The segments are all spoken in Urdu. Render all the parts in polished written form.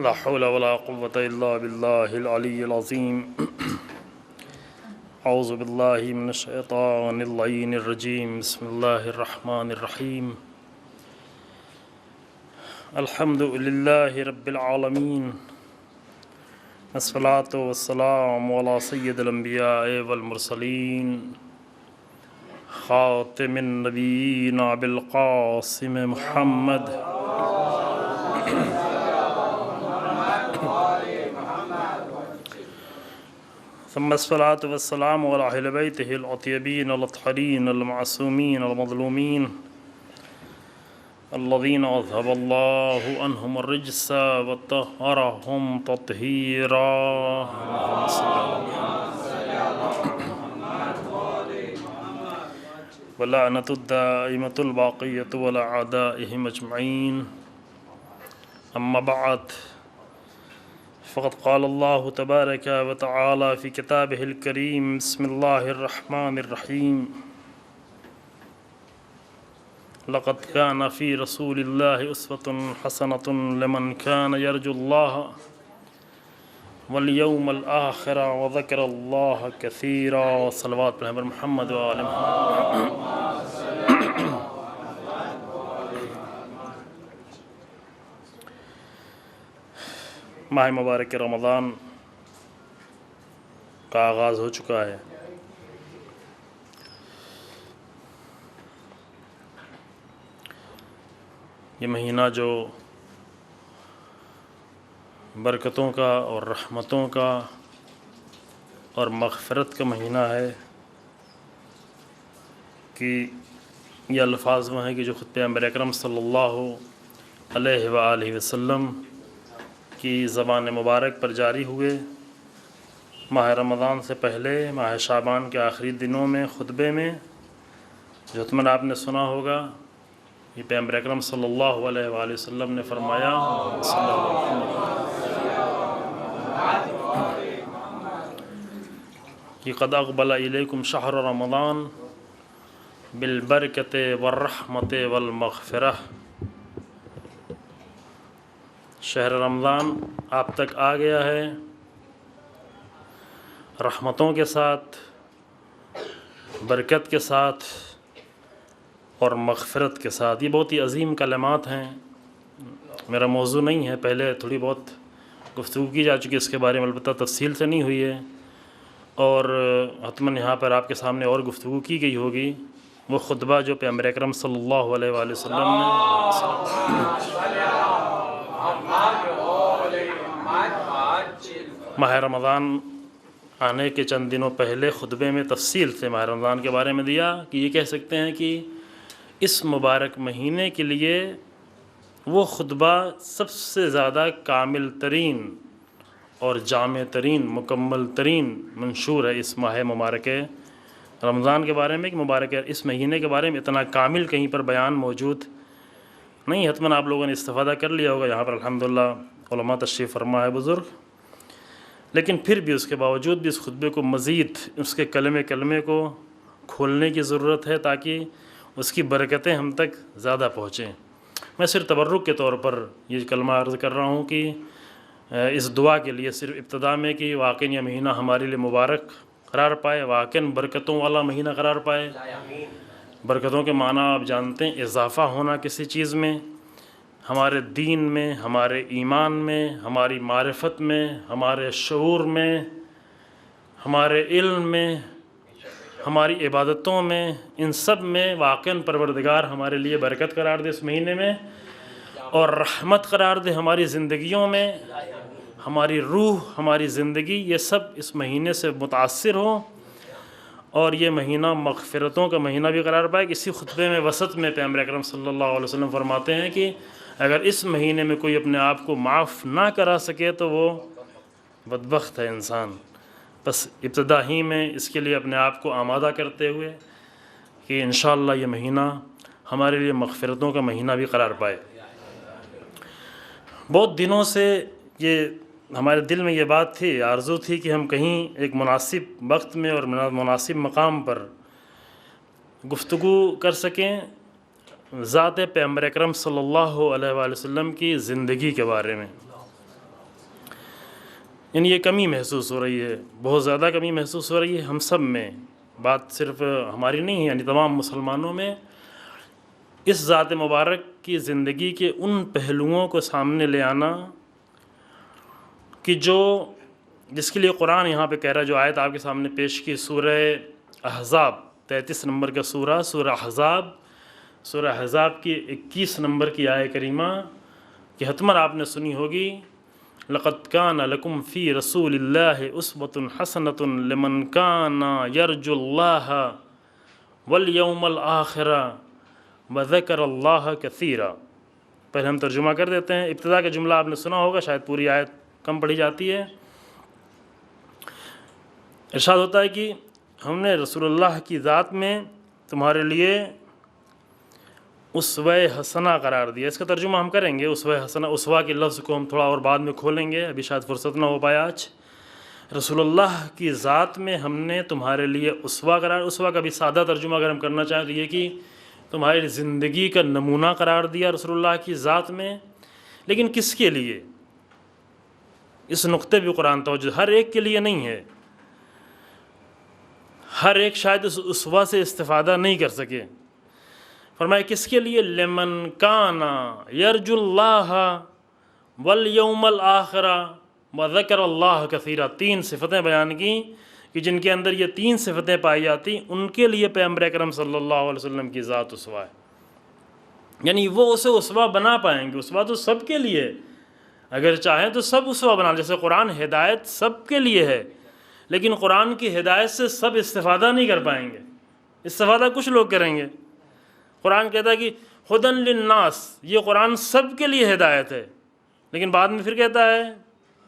لا حول ولا قوة إلا بالله العلي العظيم أعوذ بالله من الشيطان اللعين الرجيم بسم الله الرحمن الرحيم الحمد لله رب العالمين الصلاة والسلام على سيد الأنبياء والمرسلين خاتم النبيين أبي القاسم محمد ثم الصلاة والسلام على أهل بيته الأطيبين الأطهرين المعصومين المظلومين الذين أذهب الله عنهم الرجس وطهرهم تطهيرا. ولعنة الدائمة الباقية ولا أعدائهم أجمعين. أما بعد فقد قال الله تبارك وتعالى في كتابه الكريم بسم الله الرحمن الرحيم لقد كان في رسول الله أسوة حسنة لمن كان يرجو الله واليوم الآخر وذكر الله كثيرا. صلوات پر محمد وآل محمد. ماہ مبارک رمضان کا آغاز ہو چکا ہے. یہ مہینہ جو برکتوں کا اور رحمتوں کا اور مغفرت کا مہینہ ہے کہ یہ الفاظ وہ ہیں کہ جو خود پیغمبر اکرم صلی اللہ علیہ وآلہ وسلم کی زبان مبارک پر جاری ہوئے. ماہ رمضان سے پہلے ماہ شعبان کے آخری دنوں میں خطبے میں جو حتماً آپ نے سنا ہوگا یہ پیغمبر اکرم صلی اللہ علیہ وآلہ وسلم نے فرمایا کہ قد اقبل الیکم شہر رمضان بالبرکت والرحمت والمغفرہ. شہر رمضان آپ تک آ گیا ہے رحمتوں کے ساتھ، برکت کے ساتھ اور مغفرت کے ساتھ. یہ بہت ہی عظیم کلمات ہیں. میرا موضوع نہیں ہے، پہلے تھوڑی بہت گفتگو کی جا چکی ہے اس کے بارے میں، البتہ تفصیل سے نہیں ہوئی ہے اور حتماً یہاں پر آپ کے سامنے اور گفتگو کی گئی ہوگی. وہ خطبہ جو پیغمبر اکرم صلی اللہ علیہ وآلہ وسلم نے ماہ رمضان آنے کے چند دنوں پہلے خطبے میں تفصیل سے ماہ رمضان کے بارے میں دیا کہ یہ کہہ سکتے ہیں کہ اس مبارک مہینے کے لیے وہ خطبہ سب سے زیادہ کامل ترین اور جامع ترین مکمل ترین منشور ہے اس ماہ مبارک رمضان کے بارے میں کہ مبارک اس مہینے کے بارے میں اتنا کامل کہیں پر بیان موجود نہیں. حتماً آپ لوگوں نے استفادہ کر لیا ہوگا. یہاں پر الحمدللہ علماء تشریف فرما ہے بزرگ، لیکن پھر بھی اس کے باوجود بھی اس خطبے کو مزید اس کے کلمے کو کھولنے کی ضرورت ہے تاکہ اس کی برکتیں ہم تک زیادہ پہنچیں. میں صرف تبرک کے طور پر یہ کلمہ عرض کر رہا ہوں کہ اس دعا کے لیے صرف ابتدا میں کہ واقعی یہ مہینہ ہمارے لیے مبارک قرار پائے، واقعی برکتوں والا مہینہ قرار پائے. برکتوں کے معنی آپ جانتے ہیں اضافہ ہونا کسی چیز میں، ہمارے دین میں، ہمارے ایمان میں، ہماری معرفت میں، ہمارے شعور میں، ہمارے علم میں، ہماری عبادتوں میں، ان سب میں واقعاً پروردگار ہمارے لیے برکت قرار دے اس مہینے میں اور رحمت قرار دے ہماری زندگیوں میں. ہماری روح، ہماری زندگی یہ سب اس مہینے سے متاثر ہوں اور یہ مہینہ مغفرتوں کا مہینہ بھی قرار پائے. اسی خطبے میں وسط میں پیغمبر اکرم صلی اللہ علیہ وسلم فرماتے ہیں کہ اگر اس مہینے میں کوئی اپنے آپ کو معاف نہ کرا سکے تو وہ بدبخت ہے انسان. بس ابتدا ہی میں اس کے لیے اپنے آپ کو آمادہ کرتے ہوئے کہ انشاءاللہ یہ مہینہ ہمارے لیے مغفرتوں کا مہینہ بھی قرار پائے. بہت دنوں سے یہ ہمارے دل میں یہ بات تھی، آرزو تھی کہ ہم کہیں ایک مناسب وقت میں اور مناسب مقام پر گفتگو کر سکیں ذات پیغمبر اکرم صلی اللہ علیہ وآلہ وسلم کی زندگی کے بارے میں. یعنی یہ کمی محسوس ہو رہی ہے، بہت زیادہ کمی محسوس ہو رہی ہے ہم سب میں، بات صرف ہماری نہیں ہے، یعنی تمام مسلمانوں میں اس ذات مبارک کی زندگی کے ان پہلوؤں کو سامنے لے آنا کہ جس کے لیے قرآن یہاں پہ کہہ رہا ہے، جو آیت آپ کے سامنے پیش کی سورہ احزاب 33 نمبر کا سورہ احزاب کی 21 نمبر کی آیت کریمہ کہ حتماً آپ نے سنی ہوگی، لقد کان لکم فی رسول اللہ اسوۃ حسنۃ لمن کان یرجو اللہ والیوم الآخر وذکر اللہ کثیرا۔ پہلے ہم ترجمہ کر دیتے ہیں، ابتدا کا جملہ آپ نے سنا ہوگا، شاید پوری آیت کم پڑھی جاتی ہے۔ ارشاد ہوتا ہے کہ ہم نے رسول اللہ کی ذات میں تمہارے لیے اسوہ حسنہ قرار دیا۔ اس کا ترجمہ ہم کریں گے، اسوہ حسنہ، اسوہ کے لفظ کو ہم تھوڑا اور بعد میں کھولیں گے، ابھی شاید فرصت نہ ہو پائے آج۔ رسول اللہ کی ذات میں ہم نے تمہارے لیے اسوہ قرار، اسوہ کا بھی سادہ ترجمہ اگر ہم کرنا چاہیں تو یہ کہ تمہاری زندگی کا نمونہ قرار دیا رسول اللہ کی ذات میں۔ لیکن کس کے لیے؟ اس نقطے بھی قرآن توجہ، ہر ایک کے لیے نہیں ہے، ہر ایک شاید اس اسوہ سے استفادہ نہیں کر سکے۔ فرمایا کس کے لیے؟ لمن کان یرجو اللہ والیوم الآخر وذکر اللہ کثیرا۔ 3 صفتیں بیان کی کہ جن کے اندر یہ 3 صفتیں پائی جاتی، ان کے لیے پیغمبر اکرم صلی اللہ علیہ وسلم کی ذات اسوہ ہے، یعنی وہ اسے اسوہ بنا پائیں گے۔ اسوہ تو سب کے لیے، اگر چاہیں تو سب اسوہ بنا، جیسے قرآن ہدایت سب کے لیے ہے، لیکن قرآن کی ہدایت سے سب استفادہ نہیں کر پائیں گے، استفادہ کچھ لوگ کریں گے۔ قرآن کہتا ہے کہ ہدی للناس، یہ قرآن سب کے لیے ہدایت ہے، لیکن بعد میں پھر کہتا ہے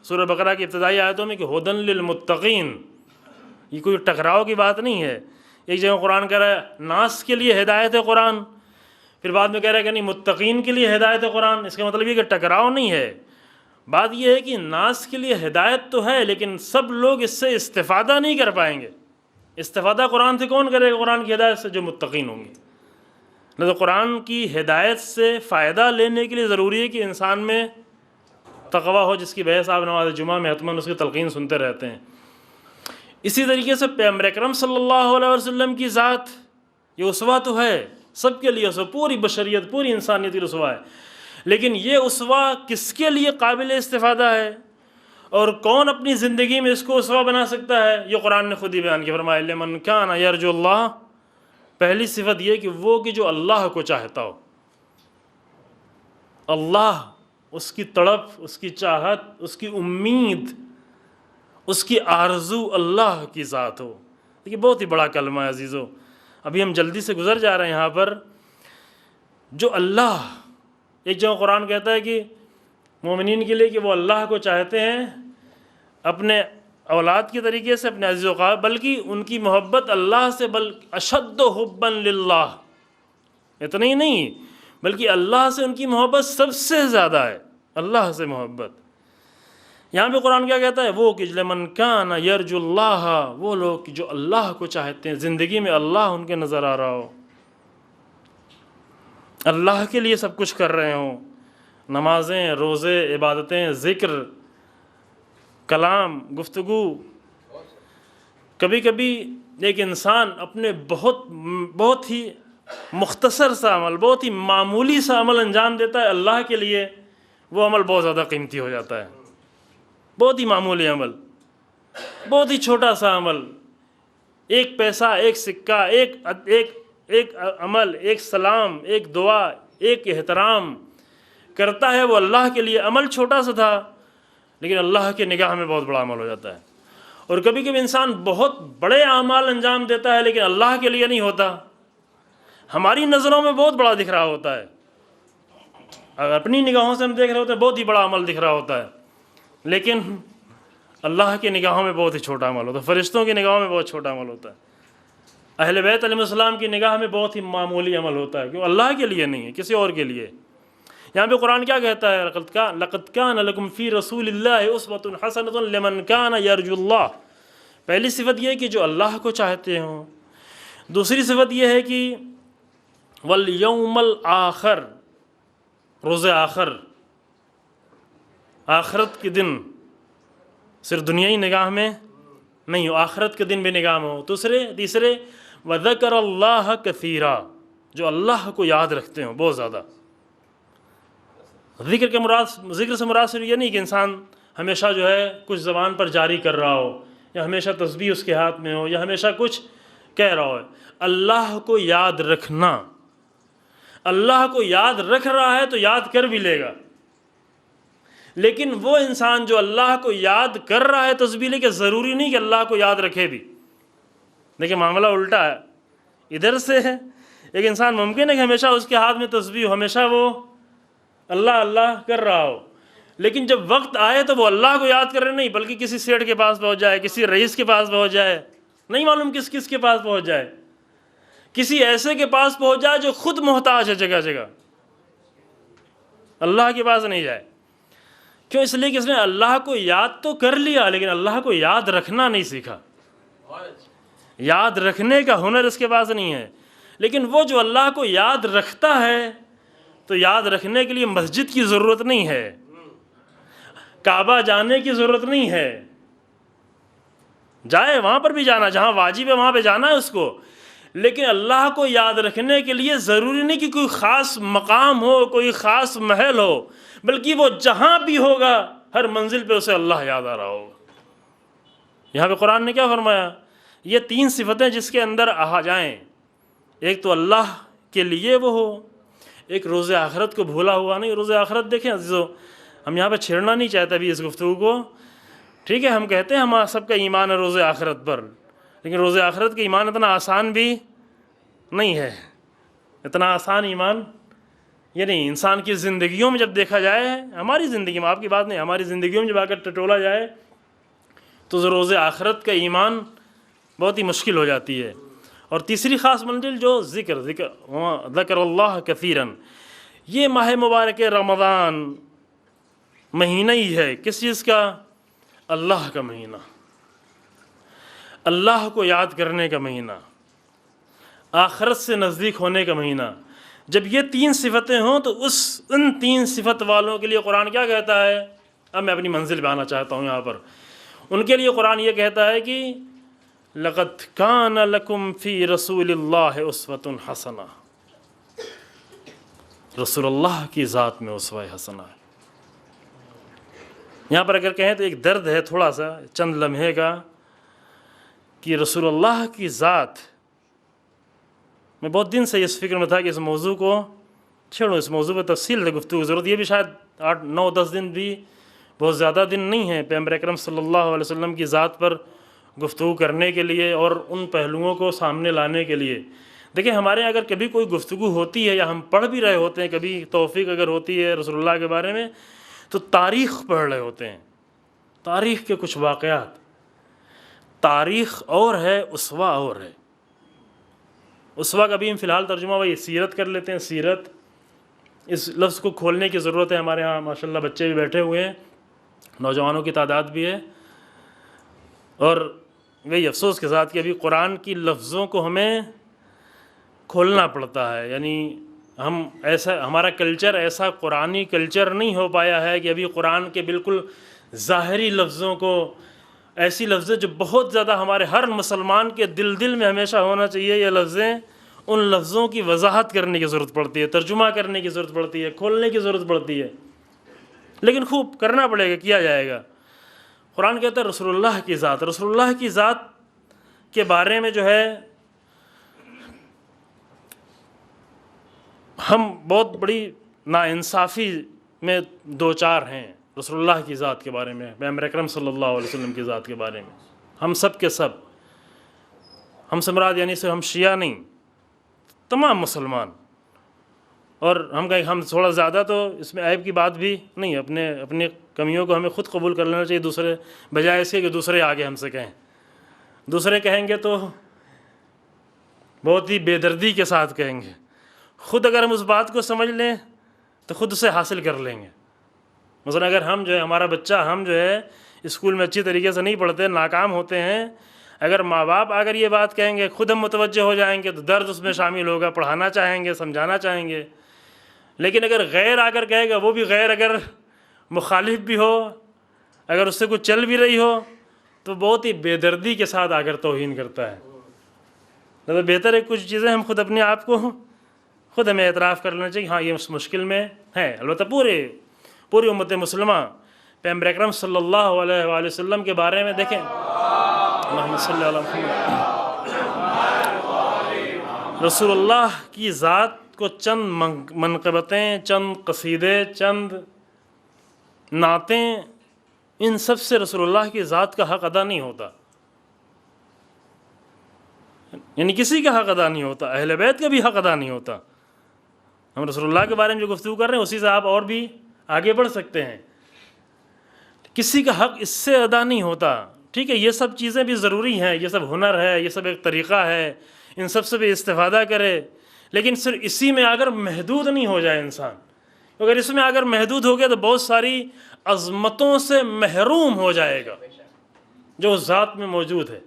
سورہ بقرہ کی ابتدائی آیتوں میں کہ ہدی للمتقین۔ یہ کوئی ٹکراؤ کی بات نہیں ہے، ایک جگہ قرآن کہہ رہا ہے ناس کے لیے ہدایت ہے قرآن، پھر بعد میں کہہ رہا ہے کہ نہیں متقین کے لیے ہدایت ہے قرآن۔ اس کا مطلب یہ کہ ٹکراؤ نہیں ہے، بات یہ ہے کہ ناس کے لیے ہدایت تو ہے لیکن سب لوگ اس سے استفادہ نہیں کر پائیں گے۔ استفادہ قرآن سے کون کرے گا؟ قرآن کی ہدایت سے جو متقین ہوں گے۔ لہذا قرآن کی ہدایت سے فائدہ لینے کے لیے ضروری ہے کہ انسان میں تقوی ہو، جس کی بحث آپ نماز جمعہ میں حتماً اس کی تلقین سنتے رہتے ہیں۔ اسی طریقے سے پیغمبر اکرم صلی اللہ علیہ وسلم کی ذات یہ اسوہ تو ہے، سب کے لیے اسوہ، پوری بشریت، پوری انسانیت کی اسوہ ہے، لیکن یہ اسوہ کس کے لیے قابل استفادہ ہے اور کون اپنی زندگی میں اس کو اسوہ بنا سکتا ہے؟ یہ قرآن نے خود ہی بیان کیا، فرمایا لمن کان یرجو اللہ۔ پہلی صفت یہ کہ وہ کہ جو اللہ کو چاہتا ہو، اللہ، اس کی تڑپ، اس کی چاہت، اس کی امید، اس کی آرزو اللہ کی ذات ہو۔ دیکھیے بہت ہی بڑا کلمہ ہے عزیزو، ابھی ہم جلدی سے گزر جا رہے ہیں یہاں پر۔ جو اللہ، ایک جگہ قرآن کہتا ہے کہ مومنین کے لیے کہ وہ اللہ کو چاہتے ہیں اپنے اولاد کے طریقے سے، اپنے عزیز و قریب، بلکہ ان کی محبت اللہ سے اشد حبا للہ، اتنا ہی نہیں بلکہ اللہ سے ان کی محبت سب سے زیادہ ہے، اللہ سے محبت۔ یہاں پہ قرآن کیا کہتا ہے؟ وہ کہ لمن کان یرجو اللہ، وہ لوگ جو اللہ کو چاہتے ہیں، زندگی میں اللہ ان کے نظر آ رہا ہو، اللہ کے لیے سب کچھ کر رہے ہوں، نمازیں، روزے، عبادتیں، ذکر، کلام، گفتگو۔ کبھی کبھی ایک انسان اپنے بہت ہی مختصر سا عمل، بہت ہی معمولی سا عمل انجام دیتا ہے اللہ کے لیے، وہ عمل بہت زیادہ قیمتی ہو جاتا ہے۔ بہت ہی معمولی عمل، بہت ہی چھوٹا سا عمل، ایک پیسہ، ایک سکہ، ایک عمل، ایک سلام، ایک دعا، ایک احترام کرتا ہے وہ اللہ کے لیے۔ عمل چھوٹا سا تھا لیکن اللہ کے نگاہ میں بہت بڑا عمل ہو جاتا ہے۔ اور کبھی کبھی انسان بہت بڑے اعمال انجام دیتا ہے لیکن اللہ کے لیے نہیں ہوتا، ہماری نظروں میں بہت بڑا دکھ رہا ہوتا ہے، اگر اپنی نگاہوں سے ہم دیکھ رہے ہوتے ہیں بہت ہی بڑا عمل دکھ رہا ہوتا ہے، لیکن اللہ کی نگاہوں میں بہت ہی چھوٹا عمل ہوتا ہے، فرشتوں کی نگاہوں میں بہت چھوٹا عمل ہوتا ہے، اہل بیت علیہ السلام کی نگاہ میں بہت ہی معمولی عمل ہوتا ہے، کیوں؟ اللہ کے لیے نہیں ہے، کسی اور کے لیے۔ یہاں پہ قرآن کیا کہتا ہے؟ لقد کان لکم فی رسول اللہ اسوۃ حسنۃ لمن کان یرجو اللہ۔ پہلی صفت یہ ہے کہ جو اللہ کو چاہتے ہوں، دوسری صفت یہ ہے کہ والیوم الآخر، روز آخر، آخرت کے دن، صرف دنیائی نگاہ میں نہیں ہو، آخرت کے دن بھی نگاہ میں ہو۔ تیسرے وَذَكَرَ اللَّهَ كَثِيرًا، جو اللہ کو یاد رکھتے ہوں بہت زیادہ۔ ذکر سے مراد صرف یہ نہیں کہ انسان ہمیشہ جو ہے کچھ زبان پر جاری کر رہا ہو، یا ہمیشہ تسبیح اس کے ہاتھ میں ہو، یا ہمیشہ کچھ کہہ رہا ہو۔ اللہ کو یاد رکھنا، اللہ کو یاد رکھ رہا ہے تو یاد کر بھی لے گا، لیکن وہ انسان جو اللہ کو یاد کر رہا ہے تسبیح لے کے، ضروری نہیں کہ اللہ کو یاد رکھے بھی۔ دیکھیں معاملہ الٹا ہے، ادھر سے ہے ایک انسان ممکن ہے کہ ہمیشہ اس کے ہاتھ میں تسبیح ہو، ہمیشہ وہ اللہ اللہ کر رہا ہو، لیکن جب وقت آئے تو وہ اللہ کو یاد کرے نہیں، بلکہ کسی سیٹھ کے پاس پہنچ جائے، کسی رئیس کے پاس پہنچ جائے، نہیں معلوم کس کے پاس پہنچ جائے، کسی ایسے کے پاس پہنچ جائے جو خود محتاج ہے جگہ جگہ، اللہ کے پاس نہیں جائے۔ کیوں؟ اس لیے کہ اس نے اللہ کو یاد تو کر لیا، لیکن اللہ کو یاد رکھنا نہیں سیکھا۔ یاد رکھنے کا ہنر اس کے پاس نہیں ہے، لیکن وہ جو اللہ کو یاد رکھتا ہے تو یاد رکھنے کے لیے مسجد کی ضرورت نہیں ہے، کعبہ جانے کی ضرورت نہیں ہے، جائے وہاں پر بھی جانا، جہاں واجب ہے وہاں پہ جانا ہے اس کو، لیکن اللہ کو یاد رکھنے کے لیے ضروری نہیں کہ کوئی خاص مقام ہو، کوئی خاص محل ہو، بلکہ وہ جہاں بھی ہوگا ہر منزل پہ اسے اللہ یاد آ رہا ہوگا۔ یہاں پہ قرآن نے کیا فرمایا؟ یہ 3 صفتیں جس کے اندر آ جائیں، ایک تو اللہ کے لیے وہ ہو، ایک روز آخرت کو بھولا ہوا نہیں۔ روز آخرت دیکھیں عزیزو، ہم یہاں پہ چھیڑنا نہیں چاہتے ابھی اس گفتگو کو، ٹھیک ہے، ہم کہتے ہیں ہم سب کا ایمان ہے روز آخرت پر، لیکن روز آخرت کا ایمان اتنا آسان بھی نہیں ہے، اتنا آسان ایمان یہ نہیں۔ انسان کی زندگیوں میں جب دیکھا جائے، ہماری زندگی میں، آپ کی بات نہیں، ہماری زندگیوں میں جب آ کر ٹٹولا جائے تو روز آخرت کا ایمان بہت ہی مشکل ہو جاتی ہے۔ اور تیسری خاص منزل جو ذکر اللہ کثیراً، یہ ماہ مبارک رمضان مہینہ ہی ہے، کس چیز کا؟ اللہ کا مہینہ، اللہ کو یاد کرنے کا مہینہ، آخرت سے نزدیک ہونے کا مہینہ۔ جب یہ 3 صفتیں ہوں تو ان 3 صفت والوں کے لیے قرآن کیا کہتا ہے؟ اب میں اپنی منزل پہ آنا چاہتا ہوں یہاں پر۔ ان کے لیے قرآن یہ کہتا ہے کہ لَقَدْ كَانَ لَكُمْ فِي رَسُولِ اللَّهِ أُسْوَةٌ حَسَنَةٌ، رسول اللہ کی ذات میں اسوہ حسنہ ہے۔ یہاں پر اگر کہیں تو ایک درد ہے تھوڑا سا چند لمحے کا، کہ رسول اللہ کی ذات، میں بہت دن سے اس فکر میں تھا کہ اس موضوع کو چھیڑوں، اس موضوع پہ تفصیل سے گفتگو کی ضرورت، یہ بھی شاید 8 9 10 دن بھی بہت زیادہ دن نہیں ہیں پیغمبر اکرم صلی اللہ علیہ وسلم کی ذات پر گفتگو کرنے کے لیے اور ان پہلوؤں کو سامنے لانے کے لیے۔ دیکھیں ہمارے یہاں اگر کبھی کوئی گفتگو ہوتی ہے یا ہم پڑھ بھی رہے ہوتے ہیں، کبھی توفیق اگر ہوتی ہے رسول اللہ کے بارے میں، تو تاریخ پڑھ رہے ہوتے ہیں، تاریخ کے کچھ واقعات۔ تاریخ اور ہے، اسوہ اور ہے۔ اسوہ کا بھی ہم فی الحال ترجمہ وہی سیرت کر لیتے ہیں۔ سیرت، اس لفظ کو کھولنے کی ضرورت ہے۔ ہمارے ہاں ماشاءاللہ بچے بھی بیٹھے ہوئے ہیں، نوجوانوں کی تعداد بھی ہے، اور وہی افسوس کے ساتھ کہ ابھی قرآن کی لفظوں کو ہمیں کھولنا پڑتا ہے، یعنی ہمارا کلچر ایسا قرآنی کلچر نہیں ہو پایا ہے کہ ابھی قرآن کے بالکل ظاہری لفظوں کو، ایسی لفظیں جو بہت زیادہ ہمارے ہر مسلمان کے دل میں ہمیشہ ہونا چاہیے، یہ لفظیں، ان لفظوں کی وضاحت کرنے کی ضرورت پڑتی ہے، ترجمہ کرنے کی ضرورت پڑتی ہے، کھولنے کی ضرورت پڑتی ہے، لیکن خوب کرنا پڑے گا، کیا جائے گا۔ قرآن کہتا ہے رسول اللہ کی ذات، رسول اللہ کی ذات کے بارے میں جو ہے ہم بہت بڑی ناانصافی میں 2-4 ہیں رسول اللہ کی ذات کے بارے میں، پیغمبر اکرم صلی اللہ علیہ وسلم کی ذات کے بارے میں۔ ہم سب کے سب، ہم سے مراد یعنی صرف ہم شیعہ نہیں، تمام مسلمان، اور ہم کہیں ہم تھوڑا زیادہ، تو اس میں عیب کی بات بھی نہیں، اپنی کمیوں کو ہمیں خود قبول کر لینا چاہیے، دوسرے بجائے اس کے کہ دوسرے آگے ہم سے کہیں۔ دوسرے کہیں گے تو بہت ہی بے دردی کے ساتھ کہیں گے، خود اگر ہم اس بات کو سمجھ لیں تو خود اسے حاصل کر لیں گے۔ مثلا اگر ہم جو ہے، ہمارا بچہ، ہم جو ہے اسکول میں اچھی طریقے سے نہیں پڑھتے، ناکام ہوتے ہیں، اگر ماں باپ اگر یہ بات کہیں گے، خود ہم متوجہ ہو جائیں گے تو درد اس میں شامل ہوگا، پڑھانا چاہیں گے، سمجھانا چاہیں گے۔ لیکن اگر غیر آ کر کہے گا، وہ بھی غیر اگر مخالف بھی ہو اگر اس سے کچھ چل بھی رہی ہو تو بہت ہی بے دردی کے ساتھ آ کر توہین کرتا ہے۔ لہذا بہتر ہے کچھ چیزیں ہم خود اپنے آپ کو خود ہمیں اعتراف کر لینا چاہیے، ہاں یہ اس مشکل میں ہے۔ البتہ پوری امت مسلمہ پیغمبر اکرم صلی اللہ علیہ وآلہ وسلم کے بارے میں دیکھیں، اللہم صلی علی محمد، رسول اللہ کی ذات کو چند منقبتیں، چند قصیدے، چند نعتیں، ان سب سے رسول اللہ کی ذات کا حق ادا نہیں ہوتا، یعنی کسی کا حق ادا نہیں ہوتا، اہل بیت کا بھی حق ادا نہیں ہوتا۔ ہم رسول اللہ کے بارے میں جو گفتگو کر رہے ہیں اسی سے آپ اور بھی آگے بڑھ سکتے ہیں، کسی کا حق اس سے ادا نہیں ہوتا۔ ٹھیک ہے، یہ سب چیزیں بھی ضروری ہیں، یہ سب ہنر ہے، یہ سب ایک طریقہ ہے، ان سب سے بھی استفادہ کرے، لیکن صرف اسی میں اگر محدود نہیں ہو جائے انسان، اگر اس میں اگر محدود ہو گیا تو بہت ساری عظمتوں سے محروم ہو جائے گا جو اس ذات میں موجود ہے،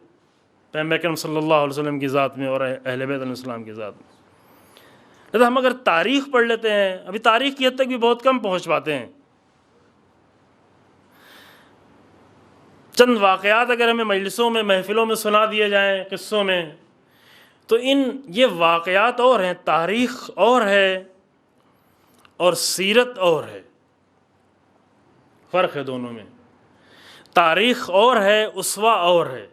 پیغمبر اکرم صلی اللہ علیہ وسلم کی ذات میں اور اہل بیت علیہ السلام کی ذات میں۔ لہذا ہم اگر تاریخ پڑھ لیتے ہیں، ابھی تاریخ کی حد تک بھی بہت کم پہنچ پاتے ہیں، چند واقعات اگر ہمیں مجلسوں میں، محفلوں میں سنا دیے جائیں، قصوں میں، تو یہ واقعات اور ہیں، تاریخ اور ہے اور سیرت اور ہے، فرق ہے دونوں میں۔ تاریخ اور ہے، اسوہ اور ہے۔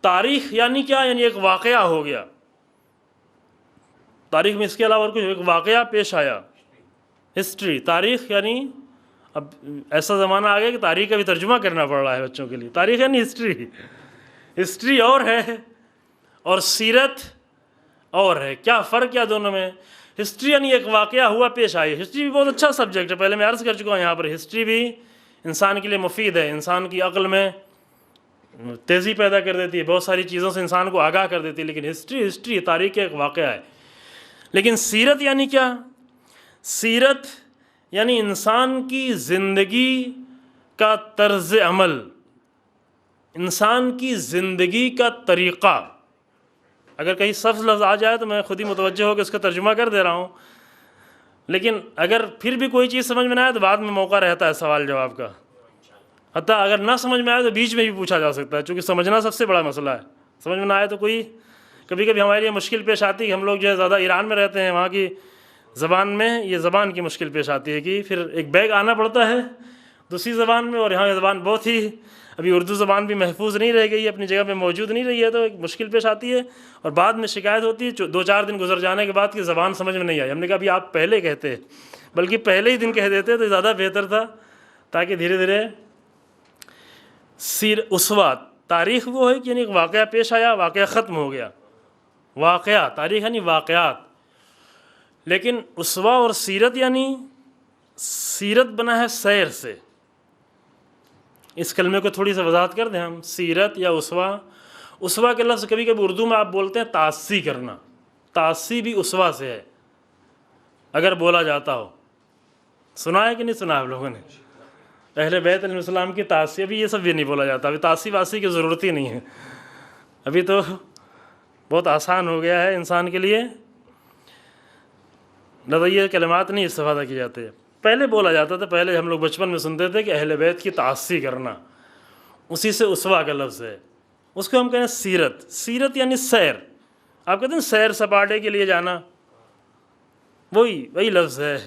تاریخ یعنی کیا؟ یعنی ایک واقعہ ہو گیا، تاریخ میں اس کے علاوہ اور کچھ، ایک واقعہ پیش آیا، ہسٹری۔ تاریخ یعنی اب ایسا زمانہ آ گیا کہ تاریخ کا بھی ترجمہ کرنا پڑ رہا ہے بچوں کے لیے۔ تاریخ یعنی ہسٹری، ہسٹری اور ہے اور سیرت اور ہے۔ کیا فرق کیا دونوں میں؟ ہسٹری یعنی ایک واقعہ ہوا، پیش آئی۔ ہسٹری بھی بہت اچھا سبجیکٹ ہے، پہلے میں عرض کر چکا ہوں یہاں پر، ہسٹری بھی انسان کے لیے مفید ہے، انسان کی عقل میں تیزی پیدا کر دیتی ہے، بہت ساری چیزوں سے انسان کو آگاہ کر دیتی ہے، لیکن ہسٹری تاریخ کا ایک واقعہ ہے۔ لیکن سیرت یعنی کیا؟ سیرت یعنی انسان کی زندگی کا طرز عمل، انسان کی زندگی کا طریقہ۔ اگر کہیں سبز لفظ آ جائے تو میں خود ہی متوجہ ہو کے اس کا ترجمہ کر دے رہا ہوں، لیکن اگر پھر بھی کوئی چیز سمجھ میں نہ آئے تو بعد میں موقع رہتا ہے سوال جواب کا، حتیٰ اگر نہ سمجھ میں آئے تو بیچ میں بھی پوچھا جا سکتا ہے، چونکہ سمجھنا سب سے بڑا مسئلہ ہے۔ سمجھ میں نہ آئے تو کبھی ہمارے لیے مشکل پیش آتی ہے کہ ہم لوگ جو ہے زیادہ ایران میں رہتے ہیں، وہاں کی زبان میں یہ زبان کی مشکل پیش آتی ہے کہ پھر ایک بیگ آنا پڑتا ہے دوسری زبان میں، اور یہاں کی زبان بہت ہی ابھی اردو زبان بھی محفوظ نہیں رہ گئی ہے، اپنی جگہ پہ موجود نہیں رہی ہے، تو ایک مشکل پیش آتی ہے، اور بعد میں شکایت ہوتی ہے 2-4 دن گزر جانے کے بعد کہ زبان سمجھ میں نہیں آئی۔ ہم نے کہا ابھی آپ پہلے کہتے، بلکہ پہلے ہی دن کہہ دیتے تو زیادہ بہتر تھا، تاکہ دھیرے دھیرے اسوہ۔ تاریخ وہ ہے کہ یعنی ایک واقعہ پیش آیا، واقعہ ختم ہو گیا، واقعہ۔ تاریخ یعنی واقعات۔ لیکن اسوہ اور سیرت یعنی سیرت بنا ہے سیر سے۔ اس کلمے کو تھوڑی سی وضاحت کر دیں ہم، سیرت یا اسوہ۔ اسوہ کے لفظ کبھی کبھی اردو میں آپ بولتے ہیں تاسی کرنا، تاسی بھی اسوہ سے ہے اگر بولا جاتا ہو۔ سنا ہے کہ نہیں سنا آپ لوگوں نے؟ اہل بیت علیہ السلام کی تاسی، ابھی یہ سب بھی نہیں بولا جاتا، ابھی تاسی واسی کی ضرورت ہی نہیں ہے، ابھی تو بہت آسان ہو گیا ہے انسان کے لیے، لہذا یہ کلمات نہیں استفادہ کیے جاتے۔ پہلے بولا جاتا تھا، پہلے ہم لوگ بچپن میں سنتے تھے کہ اہل بیت کی تاسی کرنا، اسی سے اسوہ کا لفظ ہے، اس کو ہم کہیں سیرت۔ سیرت یعنی سیر، آپ کہتے ہیں سیر سپاٹے کے لیے جانا، وہی لفظ ہے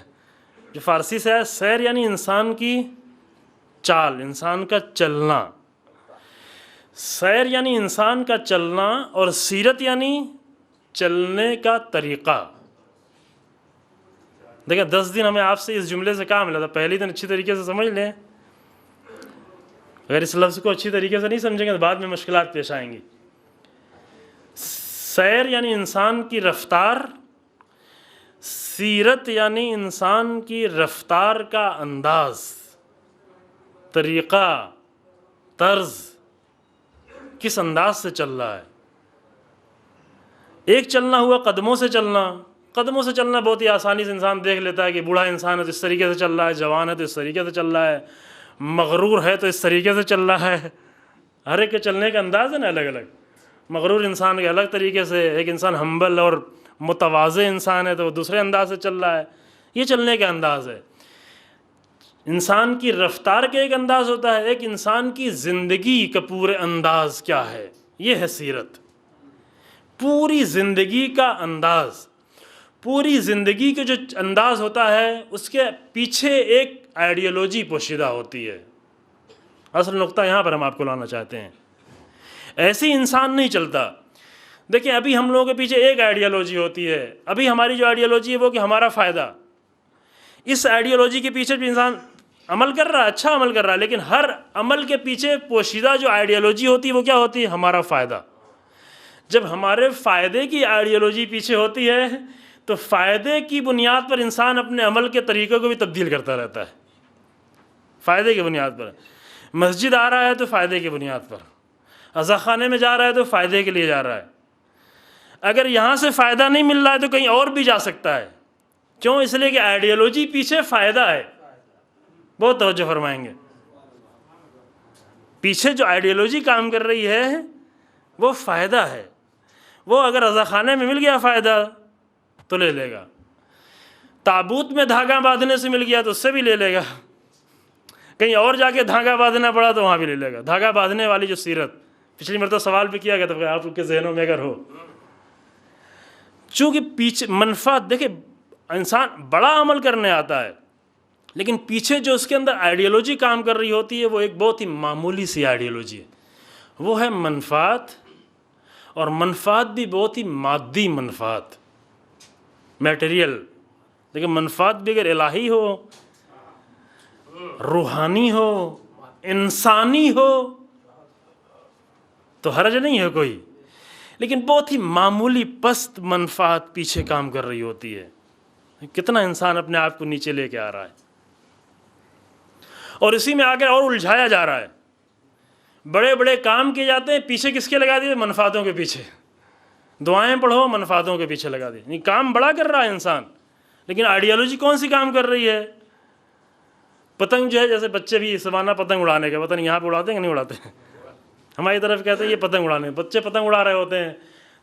جو فارسی سے ہے۔ سیر یعنی انسان کی چال، انسان کا چلنا۔ سیر یعنی انسان کا چلنا، اور سیرت یعنی چلنے کا طریقہ۔ دیکھیں 10 دن ہمیں آپ سے اس جملے سے کہا ملا تھا، پہلی دن اچھی طریقے سے سمجھ لیں، اگر اس لفظ کو اچھی طریقے سے نہیں سمجھیں گے تو بعد میں مشکلات پیش آئیں گی۔ سیر یعنی انسان کی رفتار، سیرت یعنی انسان کی رفتار کا انداز، طریقہ، طرز، کس انداز سے چل رہا ہے۔ ایک چلنا ہوا قدموں سے چلنا۔ قدموں سے چلنا بہت ہی آسانی سے انسان دیکھ لیتا ہے کہ بوڑھا انسان ہے تو اس طریقے سے چل رہا ہے، جوان ہے تو اس طریقے سے چل رہا ہے، مغرور ہے تو اس طریقے سے چل رہا ہے۔ ہر ایک کے چلنے کا انداز ہے نا الگ الگ، مغرور انسان کے الگ طریقے سے، ایک انسان ہمبل اور متواضع انسان ہے تو وہ دوسرے انداز سے چل رہا ہے، یہ چلنے کا انداز ہے۔ انسان کی رفتار کا ایک انداز ہوتا ہے، ایک انسان کی زندگی کا پورے انداز کیا ہے، یہ ہے سیرت۔ پوری زندگی کا انداز، پوری زندگی کا جو انداز ہوتا ہے اس کے پیچھے ایک آئیڈیالوجی پوشیدہ ہوتی ہے۔ اصل نقطہ یہاں پر ہم آپ کو لانا چاہتے ہیں۔ ایسے ہی انسان نہیں چلتا۔ دیکھیں ابھی ہم لوگوں کے پیچھے ایک آئیڈیالوجی ہوتی ہے، ابھی ہماری جو آئیڈیالوجی ہے وہ کہ ہمارا فائدہ۔ اس آئیڈیالوجی کے پیچھے بھی انسان عمل کر رہا ہے، اچھا عمل کر رہا ہے، لیکن ہر عمل کے پیچھے پوشیدہ جو آئیڈیالوجی ہوتی ہے وہ کیا ہوتی ہے؟ ہمارا فائدہ۔ جب ہمارے فائدے کی آئیڈیالوجی پیچھے ہوتی ہے تو فائدے کی بنیاد پر انسان اپنے عمل کے طریقوں کو بھی تبدیل کرتا رہتا ہے، فائدے کی بنیاد پر۔ مسجد آ رہا ہے تو فائدے کی بنیاد پر، عزا خانے میں جا رہا ہے تو فائدے کے لیے جا رہا ہے۔ اگر یہاں سے فائدہ نہیں مل رہا ہے تو کہیں اور بھی جا سکتا ہے۔ کیوں؟ اس لیے کہ آئیڈیالوجی پیچھے فائدہ ہے۔ بہت توجہ فرمائیں گے، پیچھے جو آئیڈیالوجی کام کر رہی ہے وہ فائدہ ہے۔ وہ اگر عزا خانے میں مل گیا فائدہ تو لے لے گا، تابوت میں دھاگا باندھنے سے مل گیا تو اس سے بھی لے لے گا، کہیں اور جا کے دھاگا باندھنا پڑا تو وہاں بھی لے لے گا۔ دھاگا باندھنے والی جو سیرت پچھلی مرتبہ سوال بھی کیا گیا تھا، آپ کے ذہنوں میں اگر ہو، چونکہ پیچھے منفعت، دیکھیں انسان بڑا عمل کرنے آتا ہے لیکن پیچھے جو اس کے اندر آئیڈیالوجی کام کر رہی ہوتی ہے وہ ایک بہت ہی معمولی سی آئیڈیالوجی ہے، وہ ہے منفعت، اور منفعت بھی بہت ہی مادی منفعت، میٹیریل۔ لیکن منفعت بھی اگر الہی ہو، روحانی ہو، انسانی ہو تو حرج نہیں ہے کوئی، لیکن بہت ہی معمولی پست منفعت پیچھے کام کر رہی ہوتی ہے۔ کتنا انسان اپنے آپ کو نیچے لے کے آ رہا ہے اور اسی میں آ کر اور الجھایا جا رہا ہے۔ بڑے بڑے کام کیے جاتے ہیں، پیچھے کس کے لگا دیے؟ منفعتوں کے پیچھے۔ دعائیں پڑھو، منفعتوں کے پیچھے لگا دی۔ یعنی کام بڑا کر رہا ہے انسان، لیکن آئیڈیالوجی کون سی کام کر رہی ہے؟ پتنگ جو ہے، جیسے بچے بھی سوانہ پتنگ اڑانے کا، پتہ نہیں یہاں پہ اڑاتے ہیں کہ نہیں اڑاتے ہیں؟ ہماری طرف کہتے ہیں یہ پتنگ اڑانے، بچے پتنگ اڑا رہے ہوتے ہیں،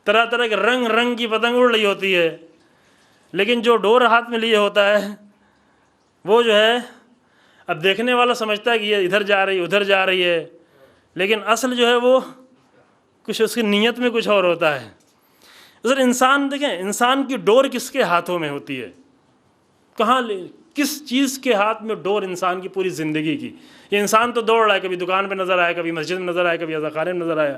طرح طرح کے رنگ رنگ کی پتنگ اڑ رہی ہوتی ہے، لیکن جو ڈور ہاتھ میں لیے ہوتا ہے وہ جو ہے اب دیکھنے والا سمجھتا ہے کہ یہ ادھر جا رہی ہے ادھر جا رہی ہے، لیکن اصل جو ہے وہ کچھ اس کی نیت میں کچھ اور ہوتا ہے۔ اصل انسان دیکھیں، انسان کی ڈور کس کے ہاتھوں میں ہوتی ہے؟ کہاں کس چیز کے ہاتھ میں ڈور انسان کی پوری زندگی کی؟ یہ انسان تو دوڑ رہا ہے، کبھی دکان پہ نظر آیا، کبھی مسجد میں نظر آیا، کبھی عزا خانے میں نظر آیا،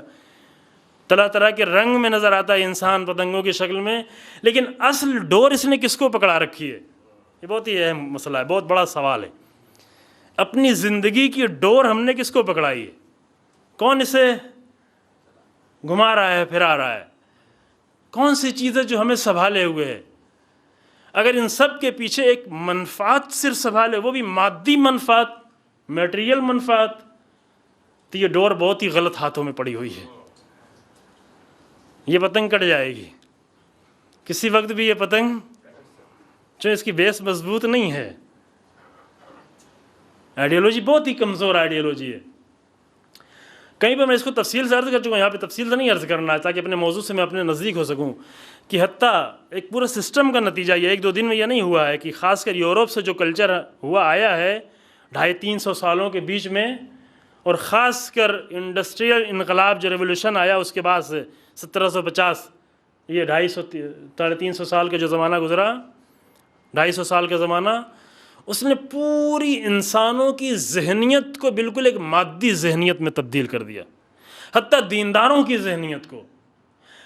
طرح طرح کے رنگ میں نظر آتا ہے انسان پتنگوں کی شکل میں، لیکن اصل ڈور اس نے کس کو پکڑا رکھی ہے؟ یہ بہت ہی اہم مسئلہ ہے، بہت بڑا سوال ہے۔ اپنی زندگی کی ڈور ہم نے کس کو پکڑائی ہے؟ کون اسے گھما رہا ہے، پھرا رہا ہے؟ کون سی چیزیں جو ہمیں سنبھالے ہوئے ہے؟ اگر ان سب کے پیچھے ایک منفعت صرف سنبھالے، وہ بھی مادی منفعت، میٹیریل منفعت، تو یہ ڈور بہت ہی غلط ہاتھوں میں پڑی ہوئی ہے۔ یہ پتنگ کٹ جائے گی کسی وقت بھی، یہ پتنگ جو اس کی بیس مضبوط نہیں ہے۔ آئیڈیالوجی بہت ہی کمزور آئیڈیالوجی ہے۔ کہیں پہ میں اس کو تفصیل سے عرض کر چکا ہوں، یہاں پہ تفصیل سے نہیں عرض کرنا ہے تاکہ اپنے موضوع سے میں اپنے نزدیک ہو سکوں، کہ حتیٰ ایک پورا سسٹم کا نتیجہ یہ ایک دو دن میں یہ نہیں ہوا ہے، کہ خاص کر یورپ سے جو کلچر ہوا آیا ہے 250-300 سالوں کے بیچ میں، اور خاص کر انڈسٹریل انقلاب جو ریولوشن آیا اس کے بعد سے 1750، یہ 250-350 سال کا جو زمانہ گزرا، 250 سال کا زمانہ، اس نے پوری انسانوں کی ذہنیت کو بالکل ایک مادی ذہنیت میں تبدیل کر دیا، حتیٰ دینداروں کی ذہنیت کو،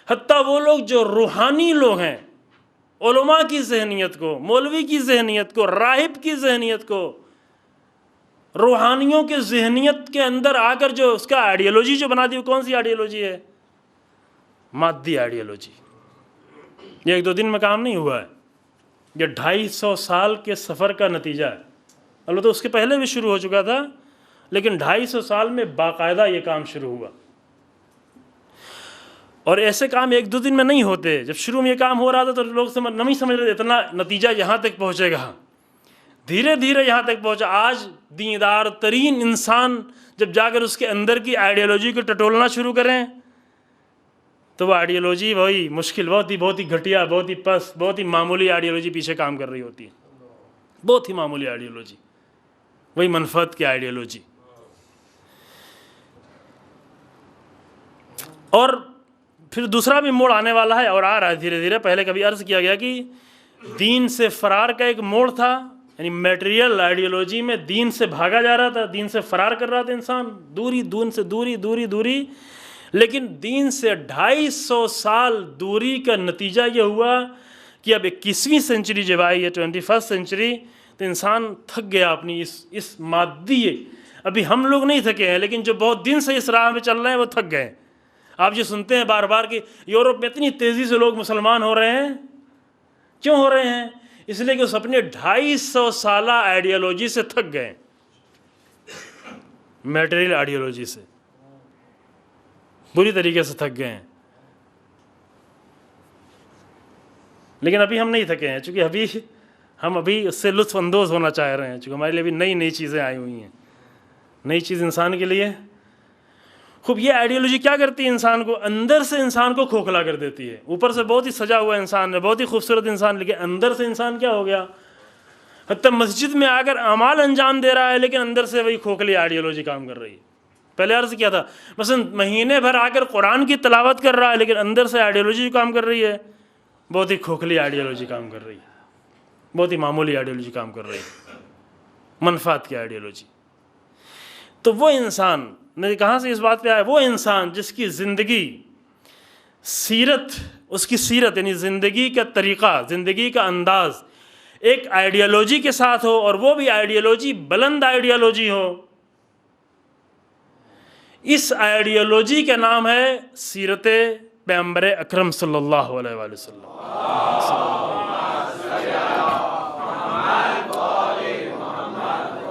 حتیٰ وہ لوگ جو روحانی لوگ ہیں، علماء کی ذہنیت کو، مولوی کی ذہنیت کو، راہب کی ذہنیت کو، روحانیوں کے ذہنیت کے اندر آ کر جو اس کا آئیڈیالوجی جو بنا دی، وہ کون سی آئیڈیالوجی ہے؟ مادی آئیڈیالوجی۔ یہ ایک دو دن میں کام نہیں ہوا ہے، یہ 250 سال کے سفر کا نتیجہ ہے۔ البتہ اس کے پہلے بھی شروع ہو چکا تھا، لیکن 250 سال میں باقاعدہ یہ کام شروع ہوا۔ اور ایسے کام ایک دو دن میں نہیں ہوتے۔ جب شروع میں یہ کام ہو رہا تھا تو لوگ نہیں سمجھ رہے اتنا نتیجہ یہاں تک پہنچے گا، دھیرے دھیرے یہاں تک پہنچا۔ آج دیندار ترین انسان جب جا کر اس کے اندر کی آئیڈیالوجی کو ٹٹولنا شروع کریں تو وہ آئیڈیالوجی وہی مشکل، بہت ہی گھٹیا، بہت ہی پس، بہت ہی معمولی آئیڈیالوجی پیچھے کام کر رہی ہوتی ہے، بہت ہی معمولی آئیڈیالوجی۔ وہی منفعت کی آئیڈیالوجی. اور پھر دوسرا بھی موڑ آنے والا ہے اور آ رہا ہے دھیرے دھیرے. پہلے کبھی عرض کیا گیا کہ دین سے فرار کا ایک موڑ تھا، یعنی میٹیریل آئیڈیالوجی میں دین سے بھاگا جا رہا تھا، دین سے فرار کر رہا تھا انسان، دوری. لیکن دین سے 250 سال دوری کا نتیجہ یہ ہوا کہ اب 21ویں سینچری جب آئی ہے، 21 سینچری، تو انسان تھک گیا اپنی اس مادی. ابھی ہم لوگ نہیں تھکے ہیں، لیکن جو بہت دن سے اس راہ میں چل رہے ہیں وہ تھک گئے. آپ جو سنتے ہیں بار بار کہ یورپ میں اتنی تیزی سے لوگ مسلمان ہو رہے ہیں، کیوں ہو رہے ہیں؟ اس لیے کہ اس اپنے 250 سالہ آئیڈیالوجی سے تھک گئے، میٹیریل آئیڈیالوجی سے بری طریقے سے تھک گئے ہیں. لیکن ابھی ہم نہیں تھکے ہیں، چونکہ ہم ابھی اس سے لطف اندوز ہونا چاہ رہے ہیں، چونکہ ہمارے لیے ابھی نئی چیزیں آئی ہوئی ہیں. نئی چیز انسان کے لیے خوب. یہ آئیڈیالوجی کیا کرتی ہے؟ انسان کو اندر سے انسان کو کھوکھلا کر دیتی ہے. اوپر سے بہت ہی سجا ہوا انسان ہے، بہت ہی خوبصورت انسان، لیکن اندر سے انسان کیا ہو گیا؟ حتیٰ مسجد میں آ کر اعمال انجام دے رہا ہے، لیکن اندر سے وہی کھوکھلی آئیڈیالوجی کام کر رہی ہے. پہلے عرض کیا تھا، مثلا مہینے بھر آ کر قرآن کی تلاوت کر رہا ہے، لیکن اندر سے آئیڈیالوجی کام کر رہی ہے، بہت ہی کھوکھلی آئیڈیالوجی کام کر رہی ہے، بہت ہی معمولی آئیڈیالوجی کام کر رہی ہے، منفعت کی آئیڈیالوجی. تو وہ انسان، میں کہاں سے اس بات پہ آیا، وہ انسان جس کی زندگی، سیرت، اس کی سیرت یعنی زندگی کا طریقہ، زندگی کا انداز ایک آئیڈیالوجی کے ساتھ ہو، اور وہ بھی آئیڈیالوجی بلند آئیڈیالوجی ہو. اس آئیڈیالوجی کا نام ہے سیرت پیغمبر اکرم صلی اللہ علیہ وآلہ وسلم.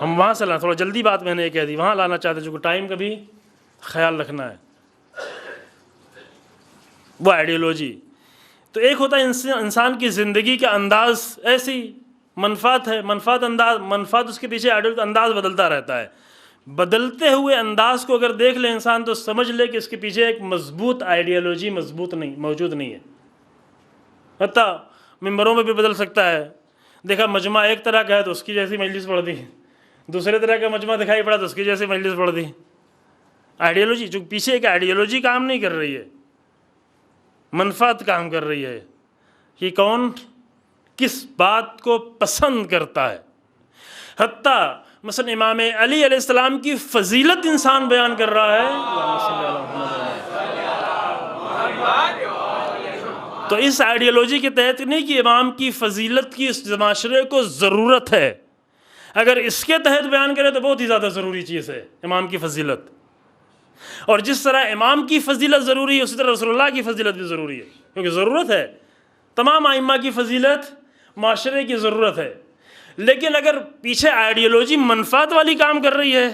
ہم وہاں سے لانا، تھوڑا جلدی بات میں نے یہ کہہ دی، وہاں لانا چاہتے چونکہ ٹائم کا بھی خیال رکھنا ہے. وہ آئیڈیالوجی تو ایک ہوتا ہے انسان کی زندگی کا انداز، ایسی منفعت ہے، منفعت اس کے پیچھے انداز بدلتا رہتا ہے. بدلتے ہوئے انداز کو اگر دیکھ لے انسان تو سمجھ لے کہ اس کے پیچھے ایک مضبوط آئیڈیالوجی موجود نہیں ہے. حتیٰ ممبروں میں بھی بدل سکتا ہے. دیکھا مجمع ایک طرح کا ہے تو اس کی جیسی مجلس پڑھ دی، دوسرے طرح کا مجمع دکھائی پڑا تو اس کی جیسی مجلس پڑھ دی. آئیڈیالوجی جو پیچھے ایک آئیڈیالوجی کام نہیں کر رہی ہے، منفعت کام کر رہی ہے کہ کون کس بات کو پسند کرتا ہے. حتیٰ مثلا امام علی علیہ السلام کی فضیلت انسان بیان کر رہا ہے، تو اس آئیڈیالوجی کے تحت نہیں کہ امام کی فضیلت کی اس معاشرے کو ضرورت ہے. اگر اس کے تحت بیان کرے تو بہت ہی زیادہ ضروری چیز ہے امام کی فضیلت. اور جس طرح امام کی فضیلت ضروری ہے، اسی طرح رسول اللہ کی فضیلت بھی ضروری ہے، کیونکہ ضرورت ہے. تمام ائمہ کی فضیلت معاشرے کی ضرورت ہے. لیکن اگر پیچھے آئیڈیالوجی منفعت والی کام کر رہی ہے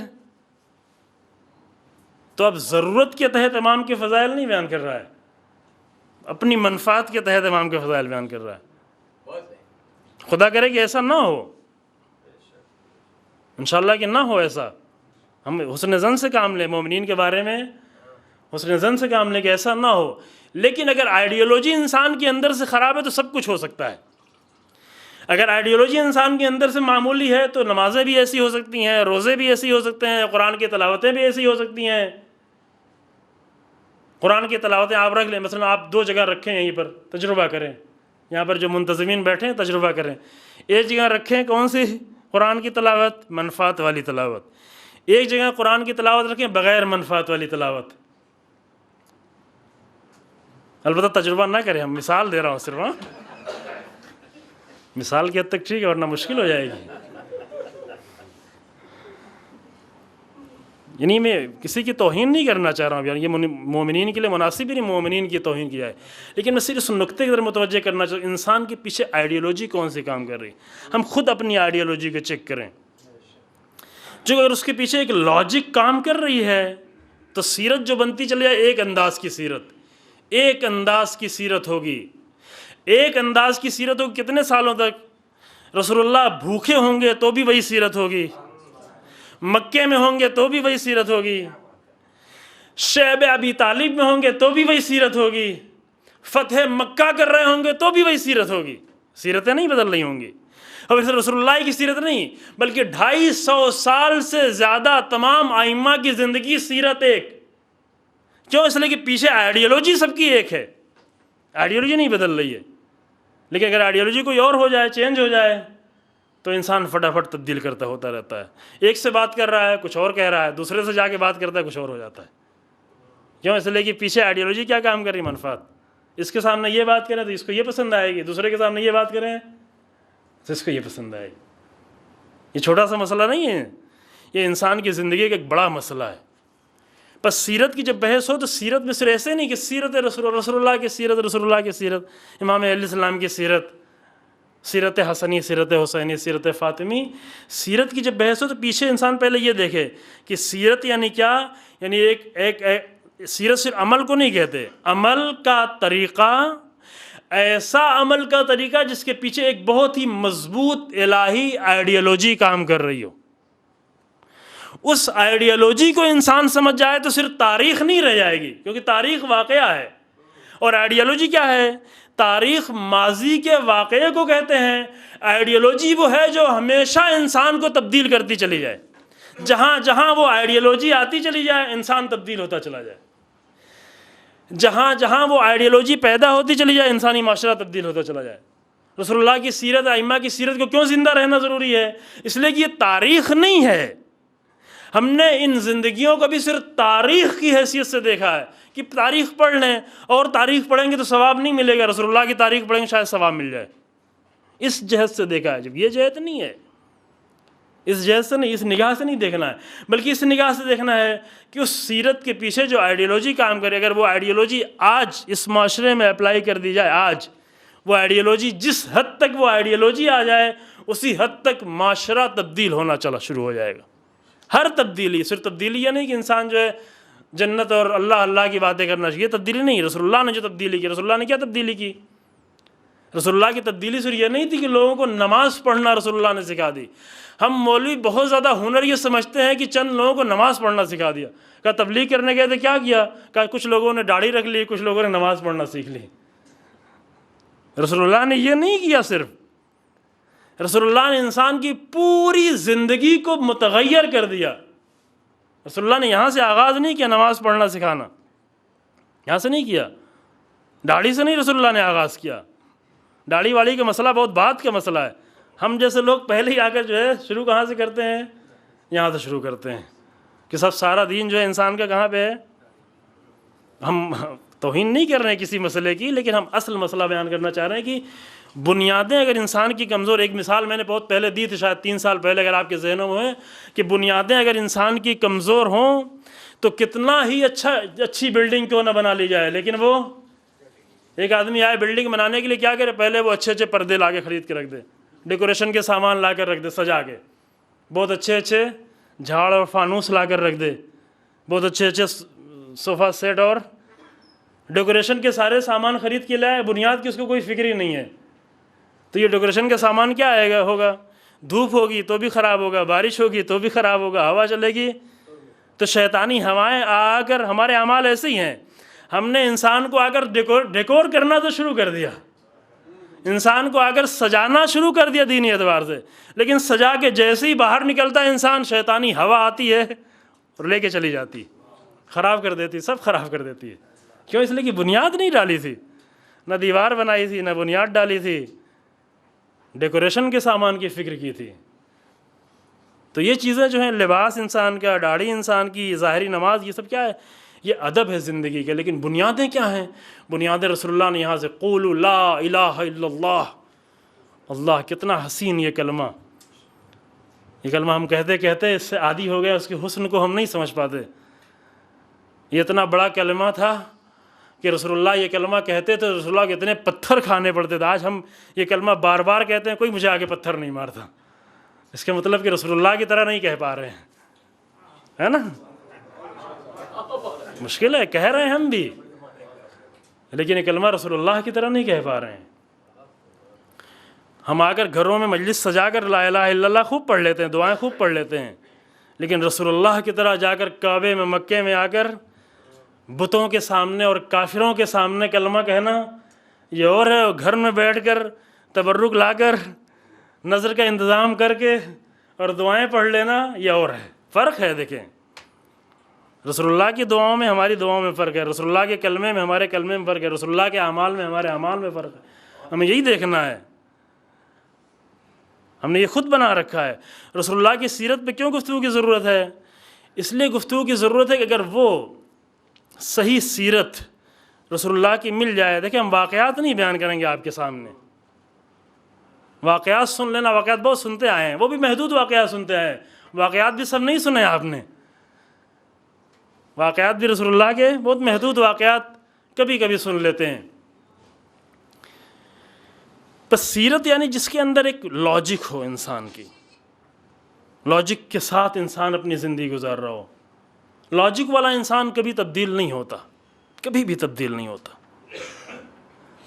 تو اب ضرورت کے تحت امام کے فضائل نہیں بیان کر رہا ہے، اپنی منفعت کے تحت امام کے فضائل بیان کر رہا ہے. خدا کرے کہ ایسا نہ ہو، انشاءاللہ کہ نہ ہو ایسا. ہم حسن ظن سے کام لیں، مومنین کے بارے میں حسن ظن سے کام لیں کہ ایسا نہ ہو. لیکن اگر آئیڈیالوجی انسان کے اندر سے خراب ہے تو سب کچھ ہو سکتا ہے. اگر آئیڈیالوجی انسان کے اندر سے معمولی ہے تو نمازیں بھی ایسی ہو سکتی ہیں، روزے بھی ایسی ہو سکتے ہیں، قرآن کی تلاوتیں بھی ایسی ہو سکتی ہیں. قرآن کی تلاوتیں آپ رکھ لیں، مثلا آپ 2 جگہ رکھیں، یہیں پر تجربہ کریں، یہاں پر جو منتظمین بیٹھیں تجربہ کریں. ایک جگہ رکھیں کون سی؟ قرآن کی تلاوت، منفعت والی تلاوت. ایک جگہ قرآن کی تلاوت رکھیں بغیر منفعت والی تلاوت. البتہ تجربہ نہ کریں، ہم مثال دے رہا ہوں صرف، مثال کی حد تک ٹھیک ہے ورنہ مشکل ہو جائے گی. یعنی میں کسی کی توہین نہیں کرنا چاہ رہا ہوں، یعنی یہ مومنین کے لیے مناسب ہی نہیں مومنین کی توہین کی جائے، لیکن میں صرف اس نقطے کی طرف متوجہ کرنا چاہتا ہوں انسان کے پیچھے آئیڈیالوجی کون سی کام کر رہی. ہم خود اپنی آئیڈیالوجی کو چیک کریں، جو اگر اس کے پیچھے ایک لاجک کام کر رہی ہے تو سیرت جو بنتی چلی جائے ایک انداز کی سیرت، ایک انداز کی سیرت ہوگی. ایک انداز کی سیرت ہوگی کتنے سالوں تک؟ رسول اللہ بھوکے ہوں گے تو بھی وہی سیرت ہوگی، مکے میں ہوں گے تو بھی وہی سیرت ہوگی، شعب ابی طالب میں ہوں گے تو بھی وہی سیرت ہوگی، فتح مکہ کر رہے ہوں گے تو بھی وہی سیرت ہوگی. سیرتیں نہیں بدل رہی ہوں گی. اور صرف رسول اللہ کی سیرت نہیں بلکہ 250 سال سے زیادہ تمام ائمہ کی زندگی سیرت ایک. کیوں؟ اس لیے کہ پیچھے آئیڈیالوجی سب کی ایک ہے, آئیڈیالوجی نہیں بدل رہی ہے. لیکن اگر آئیڈیالوجی کوئی اور ہو جائے, چینج ہو جائے, تو انسان فٹافٹ تبدیل کرتا ہوتا رہتا ہے. ایک سے بات کر رہا ہے کچھ اور کہہ رہا ہے, دوسرے سے جا کے بات کرتا ہے کچھ اور ہو جاتا ہے. کیوں؟ اس لیے کہ پیچھے آئیڈیالوجی کیا کام کر رہی ہے, منفعت. اس کے سامنے یہ بات کریں تو اس کو یہ پسند آئے گی, دوسرے کے سامنے یہ بات کریں تو اس کو یہ پسند آئے گی. یہ چھوٹا سا مسئلہ نہیں ہے, یہ انسان کی زندگی کا ایک بڑا مسئلہ ہے. بس سیرت کی جب بحث ہو تو سیرت میں صرف ایسے نہیں کہ سیرت رسول اللہ کی سیرت, رسول اللہ کی سیرت, امام علیہ السلام کی سیرت, سیرت حسنی, سیرت حسینی, سیرت فاطمی. سیرت کی جب بحث ہو تو پیچھے انسان پہلے یہ دیکھے کہ سیرت یعنی کیا. یعنی ایک سیرت صرف عمل کو نہیں کہتے, عمل کا طریقہ, ایسا عمل کا طریقہ جس کے پیچھے ایک بہت ہی مضبوط الہی آئیڈیالوجی کام کر رہی ہو. اس آئیڈیالوجی کو انسان سمجھ جائے تو صرف تاریخ نہیں رہ جائے گی, کیونکہ تاریخ واقعہ ہے. اور آئیڈیالوجی کیا ہے؟ تاریخ ماضی کے واقعے کو کہتے ہیں. آئیڈیالوجی وہ ہے جو ہمیشہ انسان کو تبدیل کرتی چلی جائے. جہاں جہاں وہ آئیڈیالوجی آتی چلی جائے انسان تبدیل ہوتا چلا جائے. جہاں جہاں وہ آئیڈیالوجی پیدا ہوتی چلی جائے انسانی معاشرہ تبدیل ہوتا چلا جائے. رسول اللہ کی سیرت, ائمہ کی سیرت کو کیوں زندہ رہنا ضروری ہے؟ اس لیے کہ یہ تاریخ نہیں ہے. ہم نے ان زندگیوں کو بھی صرف تاریخ کی حیثیت سے دیکھا ہے کہ تاریخ پڑھ لیں, اور تاریخ پڑھیں گے تو ثواب نہیں ملے گا, رسول اللہ کی تاریخ پڑھیں گے شاید ثواب مل جائے. اس جہت سے دیکھا ہے. جب یہ جہت نہیں ہے, اس جہت سے نہیں, اس نگاہ سے نہیں دیکھنا ہے, بلکہ اس نگاہ سے دیکھنا ہے کہ اس سیرت کے پیچھے جو آئیڈیالوجی کام کرے, اگر وہ آئیڈیالوجی آج اس معاشرے میں اپلائی کر دی جائے, آج وہ آئیڈیالوجی جس حد تک وہ آئیڈیالوجی آ جائے اسی حد تک معاشرہ تبدیل ہونا چلا شروع ہو جائے گا. ہر تبدیلی, صرف تبدیلی یہ نہیں کہ انسان جو ہے جنت اور اللہ کی باتیں کرنا چاہیے, تبدیلی نہیں. رسول اللہ نے جو تبدیلی کی, رسول اللہ نے کیا تبدیلی کی؟ رسول اللہ کی تبدیلی صرف یہ نہیں تھی کہ لوگوں کو نماز پڑھنا رسول اللہ نے سکھا دی. ہم مولوی بہت زیادہ ہنر یہ سمجھتے ہیں کہ چند لوگوں کو نماز پڑھنا سکھا دیا. کہا تبلیغ کرنے گئے تھے, کیا کیا؟ کہا کچھ لوگوں نے داڑھی رکھ لی, کچھ لوگوں نے نماز پڑھنا سیکھ لی. رسول اللہ نے یہ نہیں کیا. صرف رسول اللہ نے انسان کی پوری زندگی کو متغیر کر دیا. رسول اللہ نے یہاں سے آغاز نہیں کیا نماز پڑھنا سکھانا, یہاں سے نہیں کیا, داڑھی سے نہیں رسول اللہ نے آغاز کیا. داڑھی واڑی کا مسئلہ بہت بات کا مسئلہ ہے. ہم جیسے لوگ پہلے ہی آ کر جو ہے شروع کہاں سے کرتے ہیں؟ یہاں سے شروع کرتے ہیں کہ سب سارا دین جو ہے انسان کا کہاں پہ ہے. ہم توہین نہیں کر رہے ہیں کسی مسئلے کی, لیکن ہم اصل مسئلہ بیان کرنا چاہ رہے ہیں کہ بنیادیں اگر انسان کی کمزور, ایک مثال میں نے بہت پہلے دی تھی, شاید 3 سال پہلے, اگر آپ کے ذہنوں میں ہے کہ بنیادیں اگر انسان کی کمزور ہوں تو کتنا ہی اچھی بلڈنگ کیوں نہ بنا لی جائے, لیکن وہ ایک آدمی آئے بلڈنگ بنانے کے لیے, کیا کرے؟ پہلے وہ اچھے پردے لا کے خرید کے رکھ دے, ڈیکوریشن کے سامان لا کر رکھ دے سجا کے, بہت اچھے جھاڑ اور فانوس لا کر رکھ دے, بہت اچھے صوفہ سیٹ اور ڈیکوریشن کے سارے سامان خرید کے لائے, بنیاد کی اس کو کوئی فکر ہی نہیں ہے. تو یہ ڈیکوریشن کا سامان کیا آئے گا, ہوگا دھوپ ہوگی تو بھی خراب ہوگا, بارش ہوگی تو بھی خراب ہوگا, ہوا چلے گی تو شیطانی ہوائیں آ کر. ہمارے اعمال ایسے ہی ہیں, ہم نے انسان کو آ کر ڈیکور کرنا تو شروع کر دیا, انسان کو آ کر سجانا شروع کر دیا دینی اعتبار سے, لیکن سجا کے جیسے ہی باہر نکلتا ہے انسان, شیطانی ہوا آتی ہے اور لے کے چلی جاتی, خراب کر دیتی, سب خراب کر دیتی ہے. کیوں؟ اس لیے کہ بنیاد نہیں ڈالی تھی, نہ دیوار بنائی تھی, نہ بنیاد ڈالی تھی, ڈیکوریشن کے سامان کی فکر کی تھی. تو یہ چیزیں جو ہیں, لباس انسان کا, داڑھی انسان کی, ظاہری نماز, یہ سب کیا ہے؟ یہ ادب ہے زندگی کے. لیکن بنیادیں کیا ہیں؟ بنیادیں رسول اللہ نے یہاں سے قولوا لا الہ الا اللہ. اللہ, کتنا حسین یہ کلمہ. یہ کلمہ ہم کہتے کہتے اس سے عادی ہو گیا, اس کے حسن کو ہم نہیں سمجھ پاتے. یہ اتنا بڑا کلمہ تھا کہ رسول اللہ یہ کلمہ کہتے تھے, رسول اللہ کے اتنے پتھر کھانے پڑتے تھے. آج ہم یہ کلمہ بار بار کہتے ہیں, کوئی مجھے آگے پتھر نہیں مارتا. اس کے مطلب کہ رسول اللہ کی طرح نہیں کہہ پا رہے ہیں, ہے نا؟ مشکل ہے, کہہ رہے ہیں ہم بھی, لیکن یہ کلمہ رسول اللہ کی طرح نہیں کہہ پا رہے ہیں. ہم آ کر گھروں میں مجلس سجا کر لا الہ الا اللہ خوب پڑھ لیتے ہیں, دعائیں خوب پڑھ لیتے ہیں, لیکن رسول اللہ کی طرح جا کر کعبے میں, مکے میں آ کر بتوں کے سامنے اور کافروں کے سامنے کلمہ کہنا یہ اور ہے. گھر میں بیٹھ کر تبرک لا کر نظر کا انتظام کر کے اور دعائیں پڑھ لینا یہ اور ہے، فرق ہے۔ دیکھیں رسول اللہ کی دعاؤں میں ہماری دعاؤں میں فرق ہے، رسول اللہ کے کلمے میں ہمارے کلمے میں فرق ہے، رسول اللہ کے اعمال میں ہمارے اعمال میں فرق ہے۔ ہمیں یہی دیکھنا ہے، ہم نے یہ خود بنا رکھا ہے۔ رسول اللہ کی سیرت پہ کیوں گفتگو کی ضرورت ہے؟ اس لیے گفتگو کی ضرورت ہے کہ اگر وہ صحیح سیرت رسول اللہ کی مل جائے، دیکھیں ہم واقعات نہیں بیان کریں گے آپ کے سامنے، واقعات سن لینا، واقعات بہت سنتے آئے ہیں، وہ بھی محدود واقعات سنتے آئے ہیں، واقعات بھی سب نہیں سنے آپ نے، واقعات بھی رسول اللہ کے بہت محدود واقعات کبھی کبھی سن لیتے ہیں۔ بس سیرت یعنی جس کے اندر ایک لاجک ہو، انسان کی لاجک کے ساتھ انسان اپنی زندگی گزار رہا ہو۔ لاجک والا انسان کبھی تبدیل نہیں ہوتا، کبھی بھی تبدیل نہیں ہوتا۔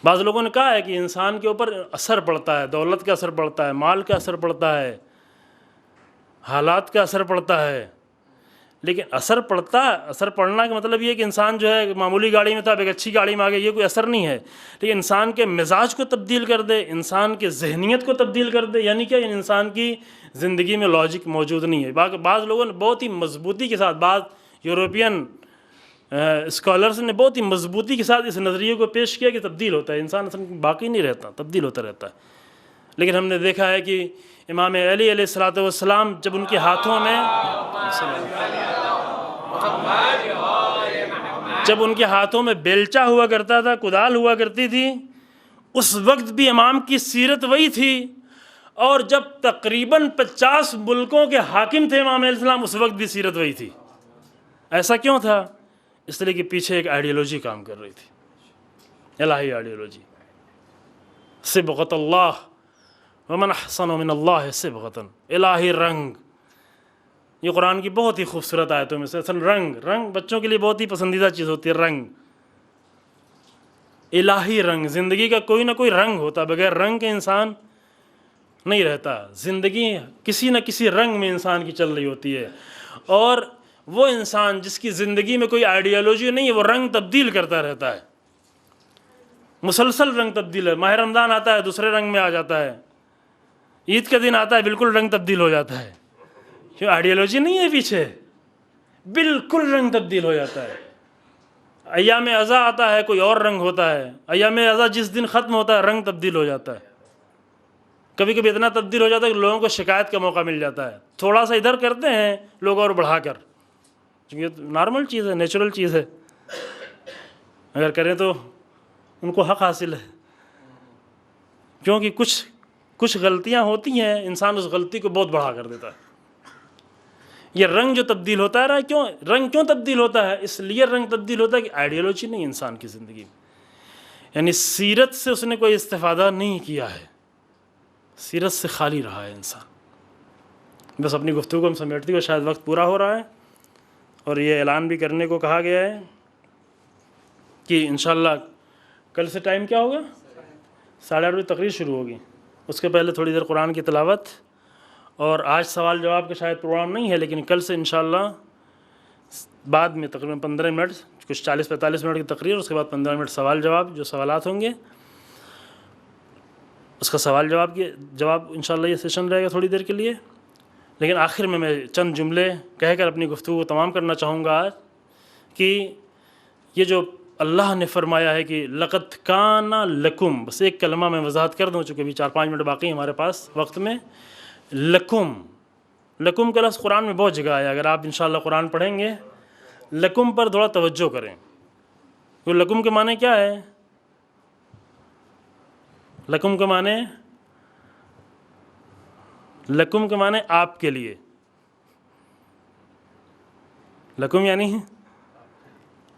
بعض لوگوں نے کہا ہے کہ انسان کے اوپر اثر پڑتا ہے، دولت کا اثر پڑتا ہے، مال کا اثر پڑتا ہے، حالات کا اثر پڑتا ہے، لیکن اثر پڑنا کا مطلب یہ ہے کہ انسان جو ہے معمولی گاڑی میں تھا اب ایک اچھی گاڑی میں آ گیا، یہ کوئی اثر نہیں ہے، لیکن انسان کے مزاج کو تبدیل کر دے، انسان کے ذہنیت کو تبدیل کر دے، یعنی کیا؟ یعنی انسان کی زندگی میں لاجک موجود نہیں ہے۔ بعض لوگوں نے بہت ہی مضبوطی کے ساتھ، بعض یورپین اسکالرس نے بہت ہی مضبوطی کے ساتھ اس نظریے کو پیش کیا کہ تبدیل ہوتا ہے انسان، اصل باقی نہیں رہتا، تبدیل ہوتا رہتا ہے۔ لیکن ہم نے دیکھا ہے کہ امام علی علیہ السلام جب ان کے ہاتھوں میں بیلچا ہوا کرتا تھا، کدال ہوا کرتی تھی، اس وقت بھی امام کی سیرت وہی تھی، اور جب تقریباً 50 ملکوں کے حاکم تھے امام علیہ السلام، اس وقت بھی سیرت وہی تھی۔ ایسا کیوں تھا؟ اس لیے کہ پیچھے ایک آئیڈیالوجی کام کر رہی تھی، الہی آئیڈیالوجی، صبغۃ اللہ ومن احسن من اللہ صبغۃ، الہی رنگ۔ یہ قرآن کی بہت ہی خوبصورت آیتوں میں سے اصل رنگ بچوں کے لیے بہت ہی پسندیدہ چیز ہوتی ہے، رنگ، الہی رنگ۔ زندگی کا کوئی نہ کوئی رنگ ہوتا، بغیر رنگ کے انسان نہیں رہتا، زندگی کسی نہ کسی رنگ میں انسان کی چل رہی ہوتی ہے، اور وہ انسان جس کی زندگی میں کوئی آئیڈیالوجی نہیں ہے وہ رنگ تبدیل کرتا رہتا ہے، مسلسل رنگ تبدیل ہے۔ ماہ رمضان آتا ہے دوسرے رنگ میں آ جاتا ہے، عید کا دن آتا ہے بالکل رنگ تبدیل ہو جاتا ہے، کیوں؟ آئیڈیالوجی نہیں ہے پیچھے، بالکل رنگ تبدیل ہو جاتا ہے۔ ایام اضحیٰ آتا ہے کوئی اور رنگ ہوتا ہے، ایام اضحیٰ جس دن ختم ہوتا ہے رنگ تبدیل ہو جاتا ہے، کبھی کبھی اتنا تبدیل ہو جاتا ہے کہ لوگوں کو شکایت کا موقع مل جاتا ہے، تھوڑا سا ادھر کرتے ہیں لوگ اور بڑھا کر، کیونکہ نارمل چیز ہے، نیچرل چیز ہے، اگر کریں تو ان کو حق حاصل ہے، کیونکہ کچھ غلطیاں ہوتی ہیں، انسان اس غلطی کو بہت بڑھا کر دیتا ہے۔ یہ رنگ جو تبدیل ہوتا ہے، کیوں تبدیل ہوتا ہے؟ اس لیے رنگ تبدیل ہوتا ہے کہ آئیڈیالوجی نہیں انسان کی زندگی میں، یعنی سیرت سے اس نے کوئی استفادہ نہیں کیا ہے، سیرت سے خالی رہا ہے انسان۔ بس اپنی گفتگو کو ہم سمیٹتے ہوئے، شاید وقت پورا ہو رہا ہے، اور یہ اعلان بھی کرنے کو کہا گیا ہے کہ انشاءاللہ کل سے ٹائم کیا ہوگا؟ 8:30 بجے تقریر شروع ہوگی، اس کے پہلے تھوڑی دیر قرآن کی تلاوت، اور آج سوال جواب کا شاید پروگرام نہیں ہے، لیکن کل سے انشاءاللہ بعد میں تقریباً 15 منٹ، کچھ 40-45 منٹ کی تقریر، اس کے بعد 15 منٹ سوال جواب، جو سوالات ہوں گے اس کا سوال جواب انشاءاللہ یہ سیشن رہے گا تھوڑی دیر کے لیے۔ لیکن آخر میں چند جملے کہہ کر اپنی گفتگو کو تمام کرنا چاہوں گا آج، کہ یہ جو اللہ نے فرمایا ہے کہ لقد کان لکم، بس ایک کلمہ میں وضاحت کر دوں چونکہ ابھی 4-5 منٹ باقی ہیں ہمارے پاس وقت میں۔ لکم کا لفظ قرآن میں بہت جگہ آیا، اگر آپ انشاءاللہ قرآن پڑھیں گے لکم پر تھوڑا توجہ کریں، تو لکم کے معنی کیا ہے؟ لکم کے معنی آپ کے لیے، لکم یعنی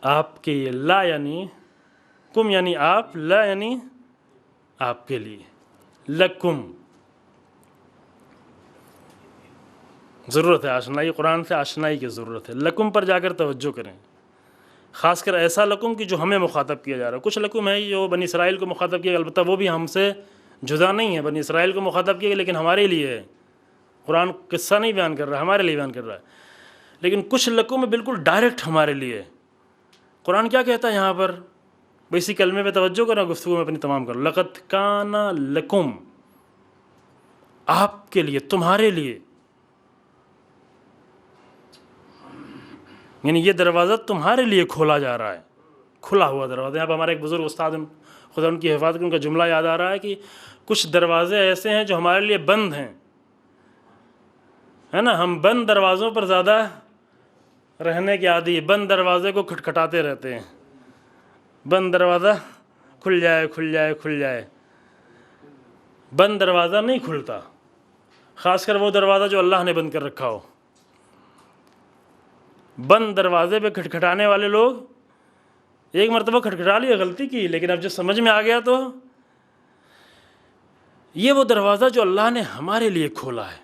آپ کے لیے، لا یعنی کم یعنی آپ، لا یعنی آپ کے لیے، لکم۔ ضرورت ہے آشنائی، قرآن سے آشنائی کی ضرورت ہے، لکم پر جا کر توجہ کریں، خاص کر ایسا لکم کہ جو ہمیں مخاطب کیا جا رہا ہے۔ کچھ لکم ہے جو بنی اسرائیل کو مخاطب کیا گیا، البتہ وہ بھی ہم سے جدا نہیں ہے، بنی اسرائیل کو مخاطب کیا گیا لیکن ہمارے لیے ہے، قرآن قصہ نہیں بیان کر رہا ہے، ہمارے لیے بیان کر رہا ہے۔ لیکن کچھ لکم بالکل ڈائریکٹ ہمارے لیے۔ قرآن کیا کہتا ہے یہاں پر؟ اسی کلمے پہ توجہ کرو، گفتگو میں اپنی تمام کرو. لقد کان لکم، آپ کے لیے، تمہارے لیے، یعنی یہ دروازہ تمہارے لیے کھولا جا رہا ہے، کھلا ہوا دروازہ. یہاں پہ ہمارے ایک بزرگ استاد، خدا ان کی حفاظت، ان کا جملہ یاد آ رہا ہے کہ کچھ دروازے ایسے ہیں جو ہمارے لیے بند ہیں، ہے نا. ہم بند دروازوں پر زیادہ رہنے کے عادی، بند دروازے کو کھٹکھٹاتے رہتے ہیں. بند دروازہ کھل جائے کھل جائے کھل جائے، بند دروازہ نہیں کھلتا، خاص کر وہ دروازہ جو اللہ نے بند کر رکھا ہو. بند دروازے پہ کھٹکھٹانے والے لوگ ایک مرتبہ کھٹکھٹا لیا، غلطی کی، لیکن اب جو سمجھ میں آ گیا تو یہ وہ دروازہ جو اللہ نے ہمارے لیے کھولا ہے.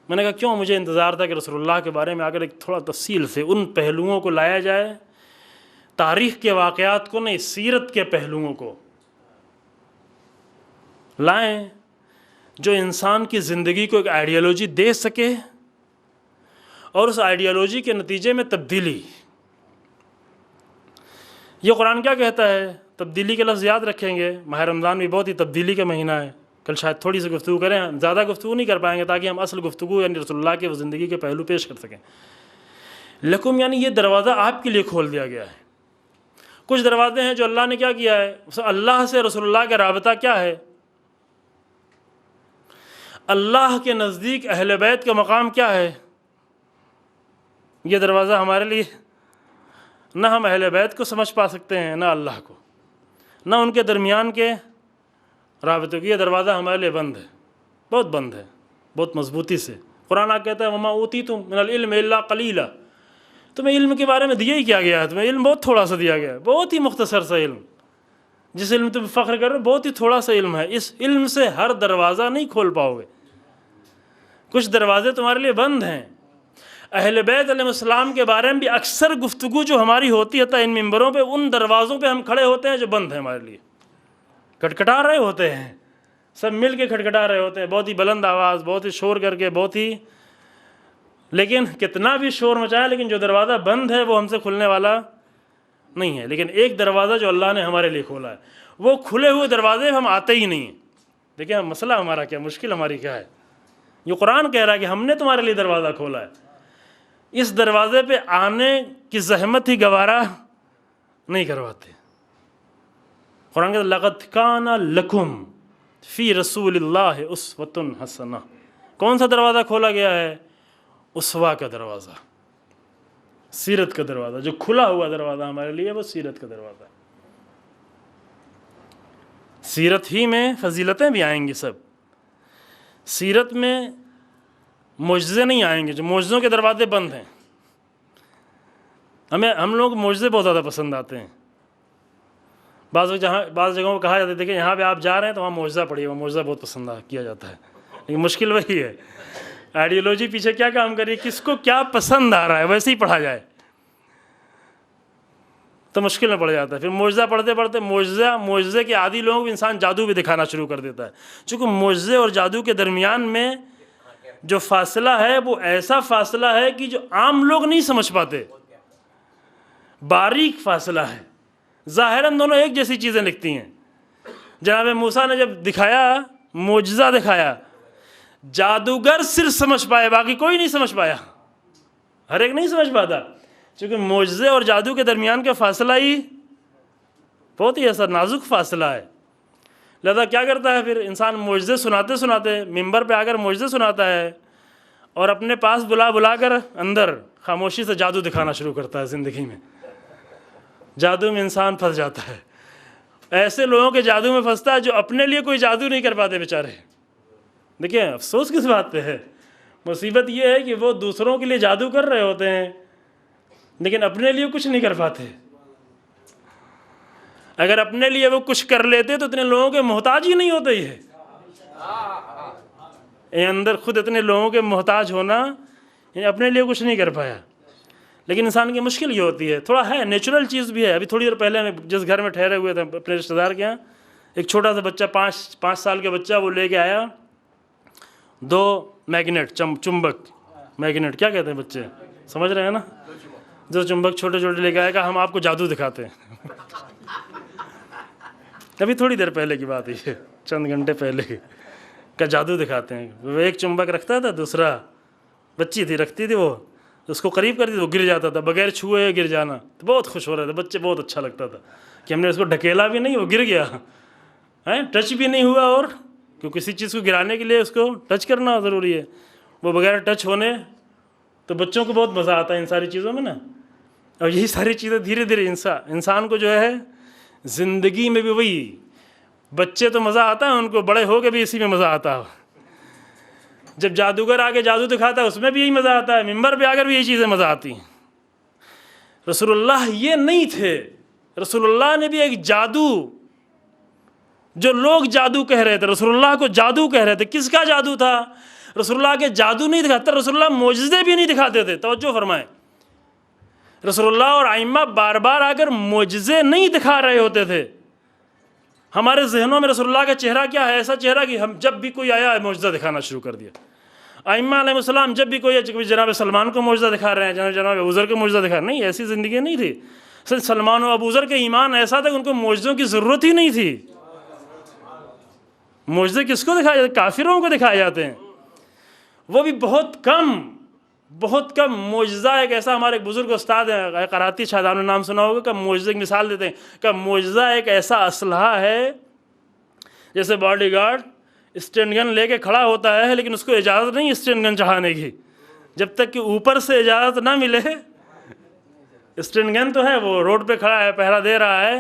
میں نے کہا کیوں، مجھے انتظار تھا کہ رسول اللہ کے بارے میں آ کر ایک تھوڑا تفصیل سے ان پہلوؤں کو لایا جائے، تاریخ کے واقعات کو نہیں، سیرت کے پہلوؤں کو لائیں جو انسان کی زندگی کو ایک آئیڈیالوجی دے سکے اور اس آئیڈیالوجی کے نتیجے میں تبدیلی. یہ قرآن کیا کہتا ہے؟ تبدیلی کے لفظ یاد رکھیں گے. ماہ رمضان بھی بہت ہی تبدیلی کا مہینہ ہے. کل شاید تھوڑی سی گفتگو کریں، زیادہ گفتگو نہیں کر پائیں گے تاکہ ہم اصل گفتگو یعنی رسول اللہ کے وہ زندگی کے پہلو پیش کر سکیں. لکم یعنی یہ دروازہ آپ کے لیے کھول دیا گیا ہے. کچھ دروازے ہیں جو اللہ نے کیا کیا ہے، اللہ سے رسول اللہ کا رابطہ کیا ہے، اللہ کے نزدیک اہل بیت کا مقام کیا ہے. یہ دروازہ ہمارے لیے، نہ ہم اہل بیت کو سمجھ پا سکتے ہیں، نہ اللہ کو، نہ ان کے درمیان کے رابطے کو. یہ دروازہ ہمارے لیے بند ہے، بہت بند ہے، بہت مضبوطی سے. قرآن کہتا ہے وما اوتیتم من العلم الا قلیلا، تمہیں علم کے بارے میں دیا ہی کیا گیا ہے، تمہیں علم بہت تھوڑا سا دیا گیا ہے، بہت ہی مختصر سا علم. جس علم تم فخر کر رہے ہو بہت ہی تھوڑا سا علم ہے. اس علم سے ہر دروازہ نہیں کھول پاؤ گے. کچھ دروازے تمہارے لیے بند ہیں. اہل بیت علیہ السلام کے بارے میں بھی اکثر گفتگو جو ہماری ہوتی ہے ان ممبروں پہ، ان دروازوں پہ ہم کھڑے ہوتے ہیں جو بند ہیں ہمارے لیے. کھٹکھٹا رہے ہوتے ہیں، سب مل کے کھٹکھٹا رہے ہوتے ہیں، بہت ہی بلند آواز، بہت ہی شور کر کے، بہت ہی، لیکن کتنا بھی شور مچایا، لیکن جو دروازہ بند ہے وہ ہم سے کھلنے والا نہیں ہے. لیکن ایک دروازہ جو اللہ نے ہمارے لیے کھولا ہے، وہ کھلے ہوئے دروازے ہم آتے ہی نہیں ہیں. دیکھیں مسئلہ ہمارا کیا، مشکل ہماری کیا ہے. یہ قرآن کہہ رہا ہے کہ ہم نے تمہارے لیے دروازہ کھولا ہے. اس دروازے پہ آنے کی زحمت ہی گوارا نہیں کرواتے. قرآن کہتا ہے لقد کان لکم فی رسول اللہ اسوۃ حسنہ. کون سا دروازہ کھولا گیا ہے؟ اسوا کا دروازہ، سیرت کا دروازہ. جو کھلا ہوا دروازہ ہمارے لیے وہ سیرت کا دروازہ. سیرت ہی میں فضیلتیں بھی آئیں گی. سب سیرت میں معجزے نہیں آئیں گے. جو معجزوں کے دروازے بند ہیں، ہم لوگ معجزے بہت زیادہ پسند آتے ہیں. بعض جگہوں کو کہا جاتا ہے دیکھیں یہاں پہ آپ جا رہے ہیں تو وہاں معجزہ پڑھیے، وہ معجزہ بہت پسند کیا جاتا ہے. لیکن مشکل وہی ہے، آئیڈیالوجی پیچھے کیا کام کریے، کس کو کیا پسند آ رہا ہے ویسے ہی پڑھا جائے تو مشکل میں پڑ جاتا ہے. پھر معجزہ پڑھتے پڑھتے معجزے کے عادی لوگوں کو انسان جادو بھی دکھانا شروع کر دیتا ہے. چونکہ معجزے اور جادو کے درمیان میں جو فاصلہ ہے وہ ایسا فاصلہ ہے کہ جو عام لوگ نہیں سمجھ پاتے. باریک فاصلہ ہے. ظاہراً دونوں ایک جیسی چیزیں لکھتی ہیں. جناب موسیٰ نے جب دکھایا، معجزہ دکھایا، جادوگر صرف سمجھ پائے، باقی کوئی نہیں سمجھ پایا. ہر ایک نہیں سمجھ پاتا، چونکہ معجزے اور جادو کے درمیان کا فاصلہ ہی بہت ہی ایسا نازک فاصلہ ہے. لہذا کیا کرتا ہے پھر انسان، معجزے سناتے سناتے ممبر پہ آ کر معجزے سناتا ہے اور اپنے پاس بلا کر اندر خاموشی سے جادو دکھانا شروع کرتا ہے. زندگی میں جادو میں انسان پھنس جاتا ہے. ایسے لوگوں کے جادو میں پھنستا ہے جو اپنے لیے کوئی جادو نہیں کر پاتے بیچارے. دیکھیں افسوس کس بات پہ ہے. مصیبت یہ ہے کہ وہ دوسروں کے لیے جادو کر رہے ہوتے ہیں لیکن اپنے لیے کچھ نہیں کر پاتے. اگر اپنے لیے وہ کچھ کر لیتے تو اتنے لوگوں کے محتاج ہی نہیں ہوتے. یہ اندر خود اتنے لوگوں کے محتاج ہونا، یعنی اپنے لیے کچھ نہیں کر پایا. لیکن انسان کی مشکل یہ ہوتی ہے، تھوڑا ہے نیچرل چیز بھی ہے. ابھی تھوڑی دیر پہلے ہم جس گھر میں ٹھہرے ہوئے تھے اپنے رشتہ دار کے یہاں، ایک چھوٹا سا بچہ 5 سال کا بچہ وہ لے کے آیا 2 میگنیٹ، چمبک میگنیٹ کیا کہتے ہیں بچے سمجھ رہے ہیں نا، جو چمبک چھوٹے چھوٹے لے کے آئے گا، ہم آپ کو جادو دکھاتے ہیں. ابھی تھوڑی دیر پہلے کی بات ہے، چند گھنٹے پہلے کا جادو دکھاتے ہیں. وہ ایک چمبک رکھتا تھا، دوسرا بچی تھی رکھتی تھی، وہ اس کو قریب کرتی تھی، وہ گر جاتا تھا بغیر چھوئے گر جانا. تو بہت خوش ہو رہے تھے بچے، بہت اچھا لگتا تھا کہ ہم نے اس کو ڈھکیلا بھی نہیں، وہ گر گیا، ٹچ بھی نہیں ہوا. اور کیوں کسی چیز کو گرانے کے لیے اس کو ٹچ کرنا ضروری ہے، وہ بغیر ٹچ ہونے. تو بچوں کو بہت مزہ آتا ہے ان ساری چیزوں میں نا. اور یہی ساری چیزیں دھیرے دھیرے انسان کو جو ہے زندگی میں بھی وہی، بچے تو مزہ آتا ہے ان کو، بڑے ہو کے بھی اسی میں مزہ آتا ہے. جب جادوگر آگے جادو دکھاتا ہے اس میں بھی یہی مزہ آتا ہے، ممبر پہ آ کر بھی یہی چیزیں مزہ آتی ہیں. رسول اللہ یہ نہیں تھے. رسول اللہ نے بھی ایک جادو، جو لوگ جادو کہہ رہے تھے، رسول اللہ کو جادو کہہ رہے تھے. کس کا جادو تھا؟ رسول اللہ کے جادو نہیں دکھاتا، رسول اللہ معجزے بھی نہیں دکھاتے تھے. توجہ فرمائیں، رسول اللہ اور ائمہ بار بار آ کر معجزے نہیں دکھا رہے ہوتے تھے. ہمارے ذہنوں میں رسول اللہ کا چہرہ کیا ہے؟ ایسا چہرہ کہ ہم جب بھی کوئی آیا معجزہ دکھانا شروع کر دیا. ائمہ علیہ السلام جب بھی کوئی جناب سلمان کو معجزہ دکھا رہے ہیں، جناب ابوذر کو معجزہ دکھا رہے ہیں، نہیں، ایسی زندگی نہیں تھی. سلمان و ابوذر کے ایمان ایسا تھا کہ ان کو معجزوں کی ضرورت ہی نہیں تھی. معجزے کس کو دکھائے جاتے؟ کافروں کو دکھائے جاتے ہیں، وہ بھی بہت کم. معجزہ ایک ایسا، ہمارے ایک بزرگ استاد ہیں قراتی شاہدان، نے نام سنا ہوگا، کہ معجزے کی مثال دیتے ہیں کہ معجزہ ایک ایسا اسلحہ ہے جیسے باڈی گارڈ اسٹین گن لے کے کھڑا ہوتا ہے، لیکن اس کو اجازت نہیں اسٹین گن چڑھانے کی جب تک کہ اوپر سے اجازت نہ ملے. اسٹین گن تو ہے، وہ روڈ پہ کھڑا ہے، پہرا دے رہا ہے،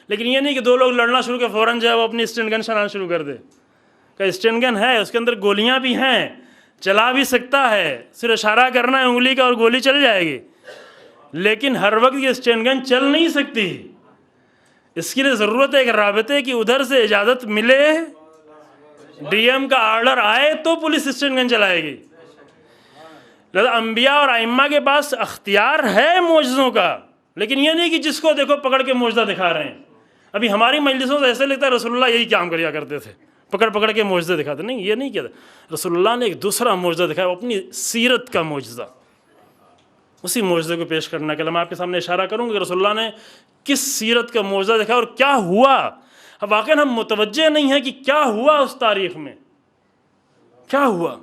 لیکن یہ نہیں کہ دو لوگ لڑنا شروع کر فوراً جو ہے وہ اپنی اسٹین گن چلانا شروع کر دے. کہ اسٹین گن ہے، اس کے اندر گولیاں بھی ہیں، چلا بھی سکتا ہے، صرف اشارہ کرنا ہے انگلی کا اور گولی چل جائے گی. لیکن ہر وقت یہ اسٹین گن چل نہیں سکتی. اس کے لیے ضرورت ہے کہ رابطے کی ادھر سے اجازت ملے، ڈی ایم کا آرڈر آئے تو پولیس اسٹین گن چلائے گی. لہذا انبیاء اور ائمہ کے پاس اختیار ہے معجزوں کا، لیکن یہ نہیں کہ جس کو دیکھو پکڑ کے معجزہ دکھا رہے ہیں. ابھی ہماری مجلسوں سے ایسے لگتا ہے رسول اللہ یہی کام کریا کرتے تھے، پکڑ کے معجزے دکھاتے. نہیں، یہ نہیں کیا تھا. رسول اللہ نے ایک دوسرا معجزہ دکھایا، وہ اپنی سیرت کا معجزہ. اسی معجزے کو پیش کرنا کہ میں آپ کے سامنے اشارہ کروں گا کہ رسول اللہ نے کس سیرت کا معجزہ دکھایا اور کیا ہوا. اب واقعاً ہم متوجہ نہیں ہیں کہ کیا ہوا اس تاریخ میں، کیا ہوا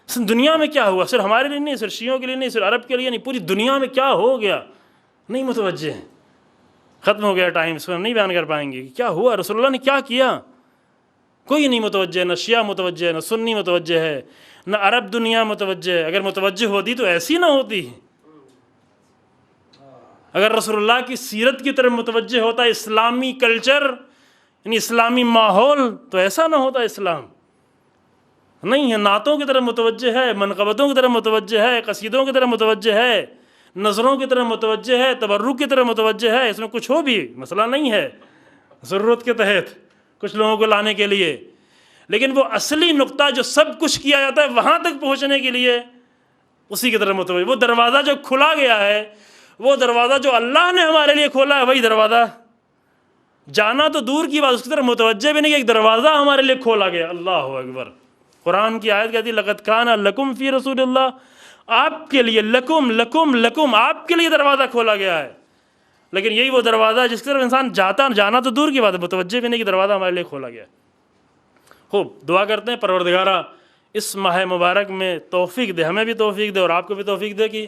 دنیا میں، کیا ہوا. صرف ہمارے لیے نہیں، صرف شیعوں کے لیے نہیں، صرف عرب کے لیے نہیں، پوری دنیا میں کیا ہو گیا. نہیں متوجہ ہیں. ختم ہو گیا ٹائم، اس کو ہم نہیں بیان کر پائیں گے کہ کیا ہوا، رسول اللہ نے کیا کیا. کوئی نہیں متوجہ، نہ شیعہ متوجہ ہے، نہ سنی متوجہ ہے، نہ عرب دنیا متوجہ ہے. اگر متوجہ ہوتی تو ایسی نہ ہوتی. اگر رسول اللہ کی سیرت کی طرف متوجہ ہوتا، اسلامی کلچر یعنی اسلامی ماحول، تو ایسا نہ ہوتا. اسلام نہیں ہے، نعتوں کی طرف متوجہ ہے، منقبتوں کی طرف متوجہ ہے، قصیدوں کی طرف متوجہ ہے، نظروں کی طرف متوجہ ہے، تبرک کی طرف متوجہ ہے. اس میں کچھ ہو بھی مسئلہ نہیں ہے، ضرورت کے تحت کچھ لوگوں کو لانے کے لیے. لیکن وہ اصلی نقطہ جو سب کچھ کیا جاتا ہے وہاں تک پہنچنے کے لیے اسی کی طرف متوجہ. وہ دروازہ جو کھلا گیا ہے، وہ دروازہ جو اللہ نے ہمارے لیے کھولا ہے، وہی دروازہ جانا تو دور کی بات، اس کی طرف متوجہ بھی نہیں کہ ایک دروازہ ہمارے لیے کھولا گیا. اللہ اکبر. قرآن کی آیت کہتی ہے لقد کان لکم فی رسول اللہ، آپ کے لیے، لکم لکم لکم، آپ کے لیے دروازہ کھولا گیا ہے. لیکن یہی وہ دروازہ جس کی طرف انسان جانا تو دور کی بات ہے، متوجہ بھی نہیں کہ دروازہ ہمارے لیے کھولا گیا. خوب دعا کرتے ہیں پروردگارہ اس ماہ مبارک میں توفیق دے، ہمیں بھی توفیق دے اور آپ کو بھی توفیق دے کہ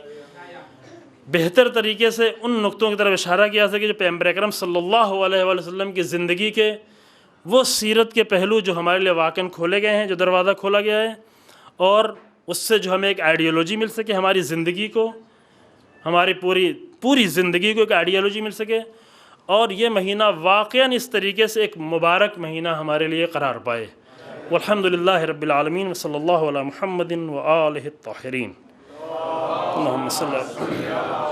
بہتر طریقے سے ان نقطوں کی طرف اشارہ کیا سکے جو پیغمبر اکرم صلی اللہ علیہ وآلہ وسلم کی زندگی کے وہ سیرت کے پہلو جو ہمارے لیے واقعاً کھولے گئے ہیں، جو دروازہ کھولا گیا ہے، اور اس سے جو ہمیں ایک آئیڈیالوجی مل سکے، ہماری زندگی کو، ہماری پوری زندگی کو ایک آئیڈیالوجی مل سکے، اور یہ مہینہ واقعاً اس طریقے سے ایک مبارک مہینہ ہمارے لیے قرار پائے. والحمدللہ رب العالمین وصلی اللہ علی محمد وآلہ الطاہرین. اللہم صلی اللہ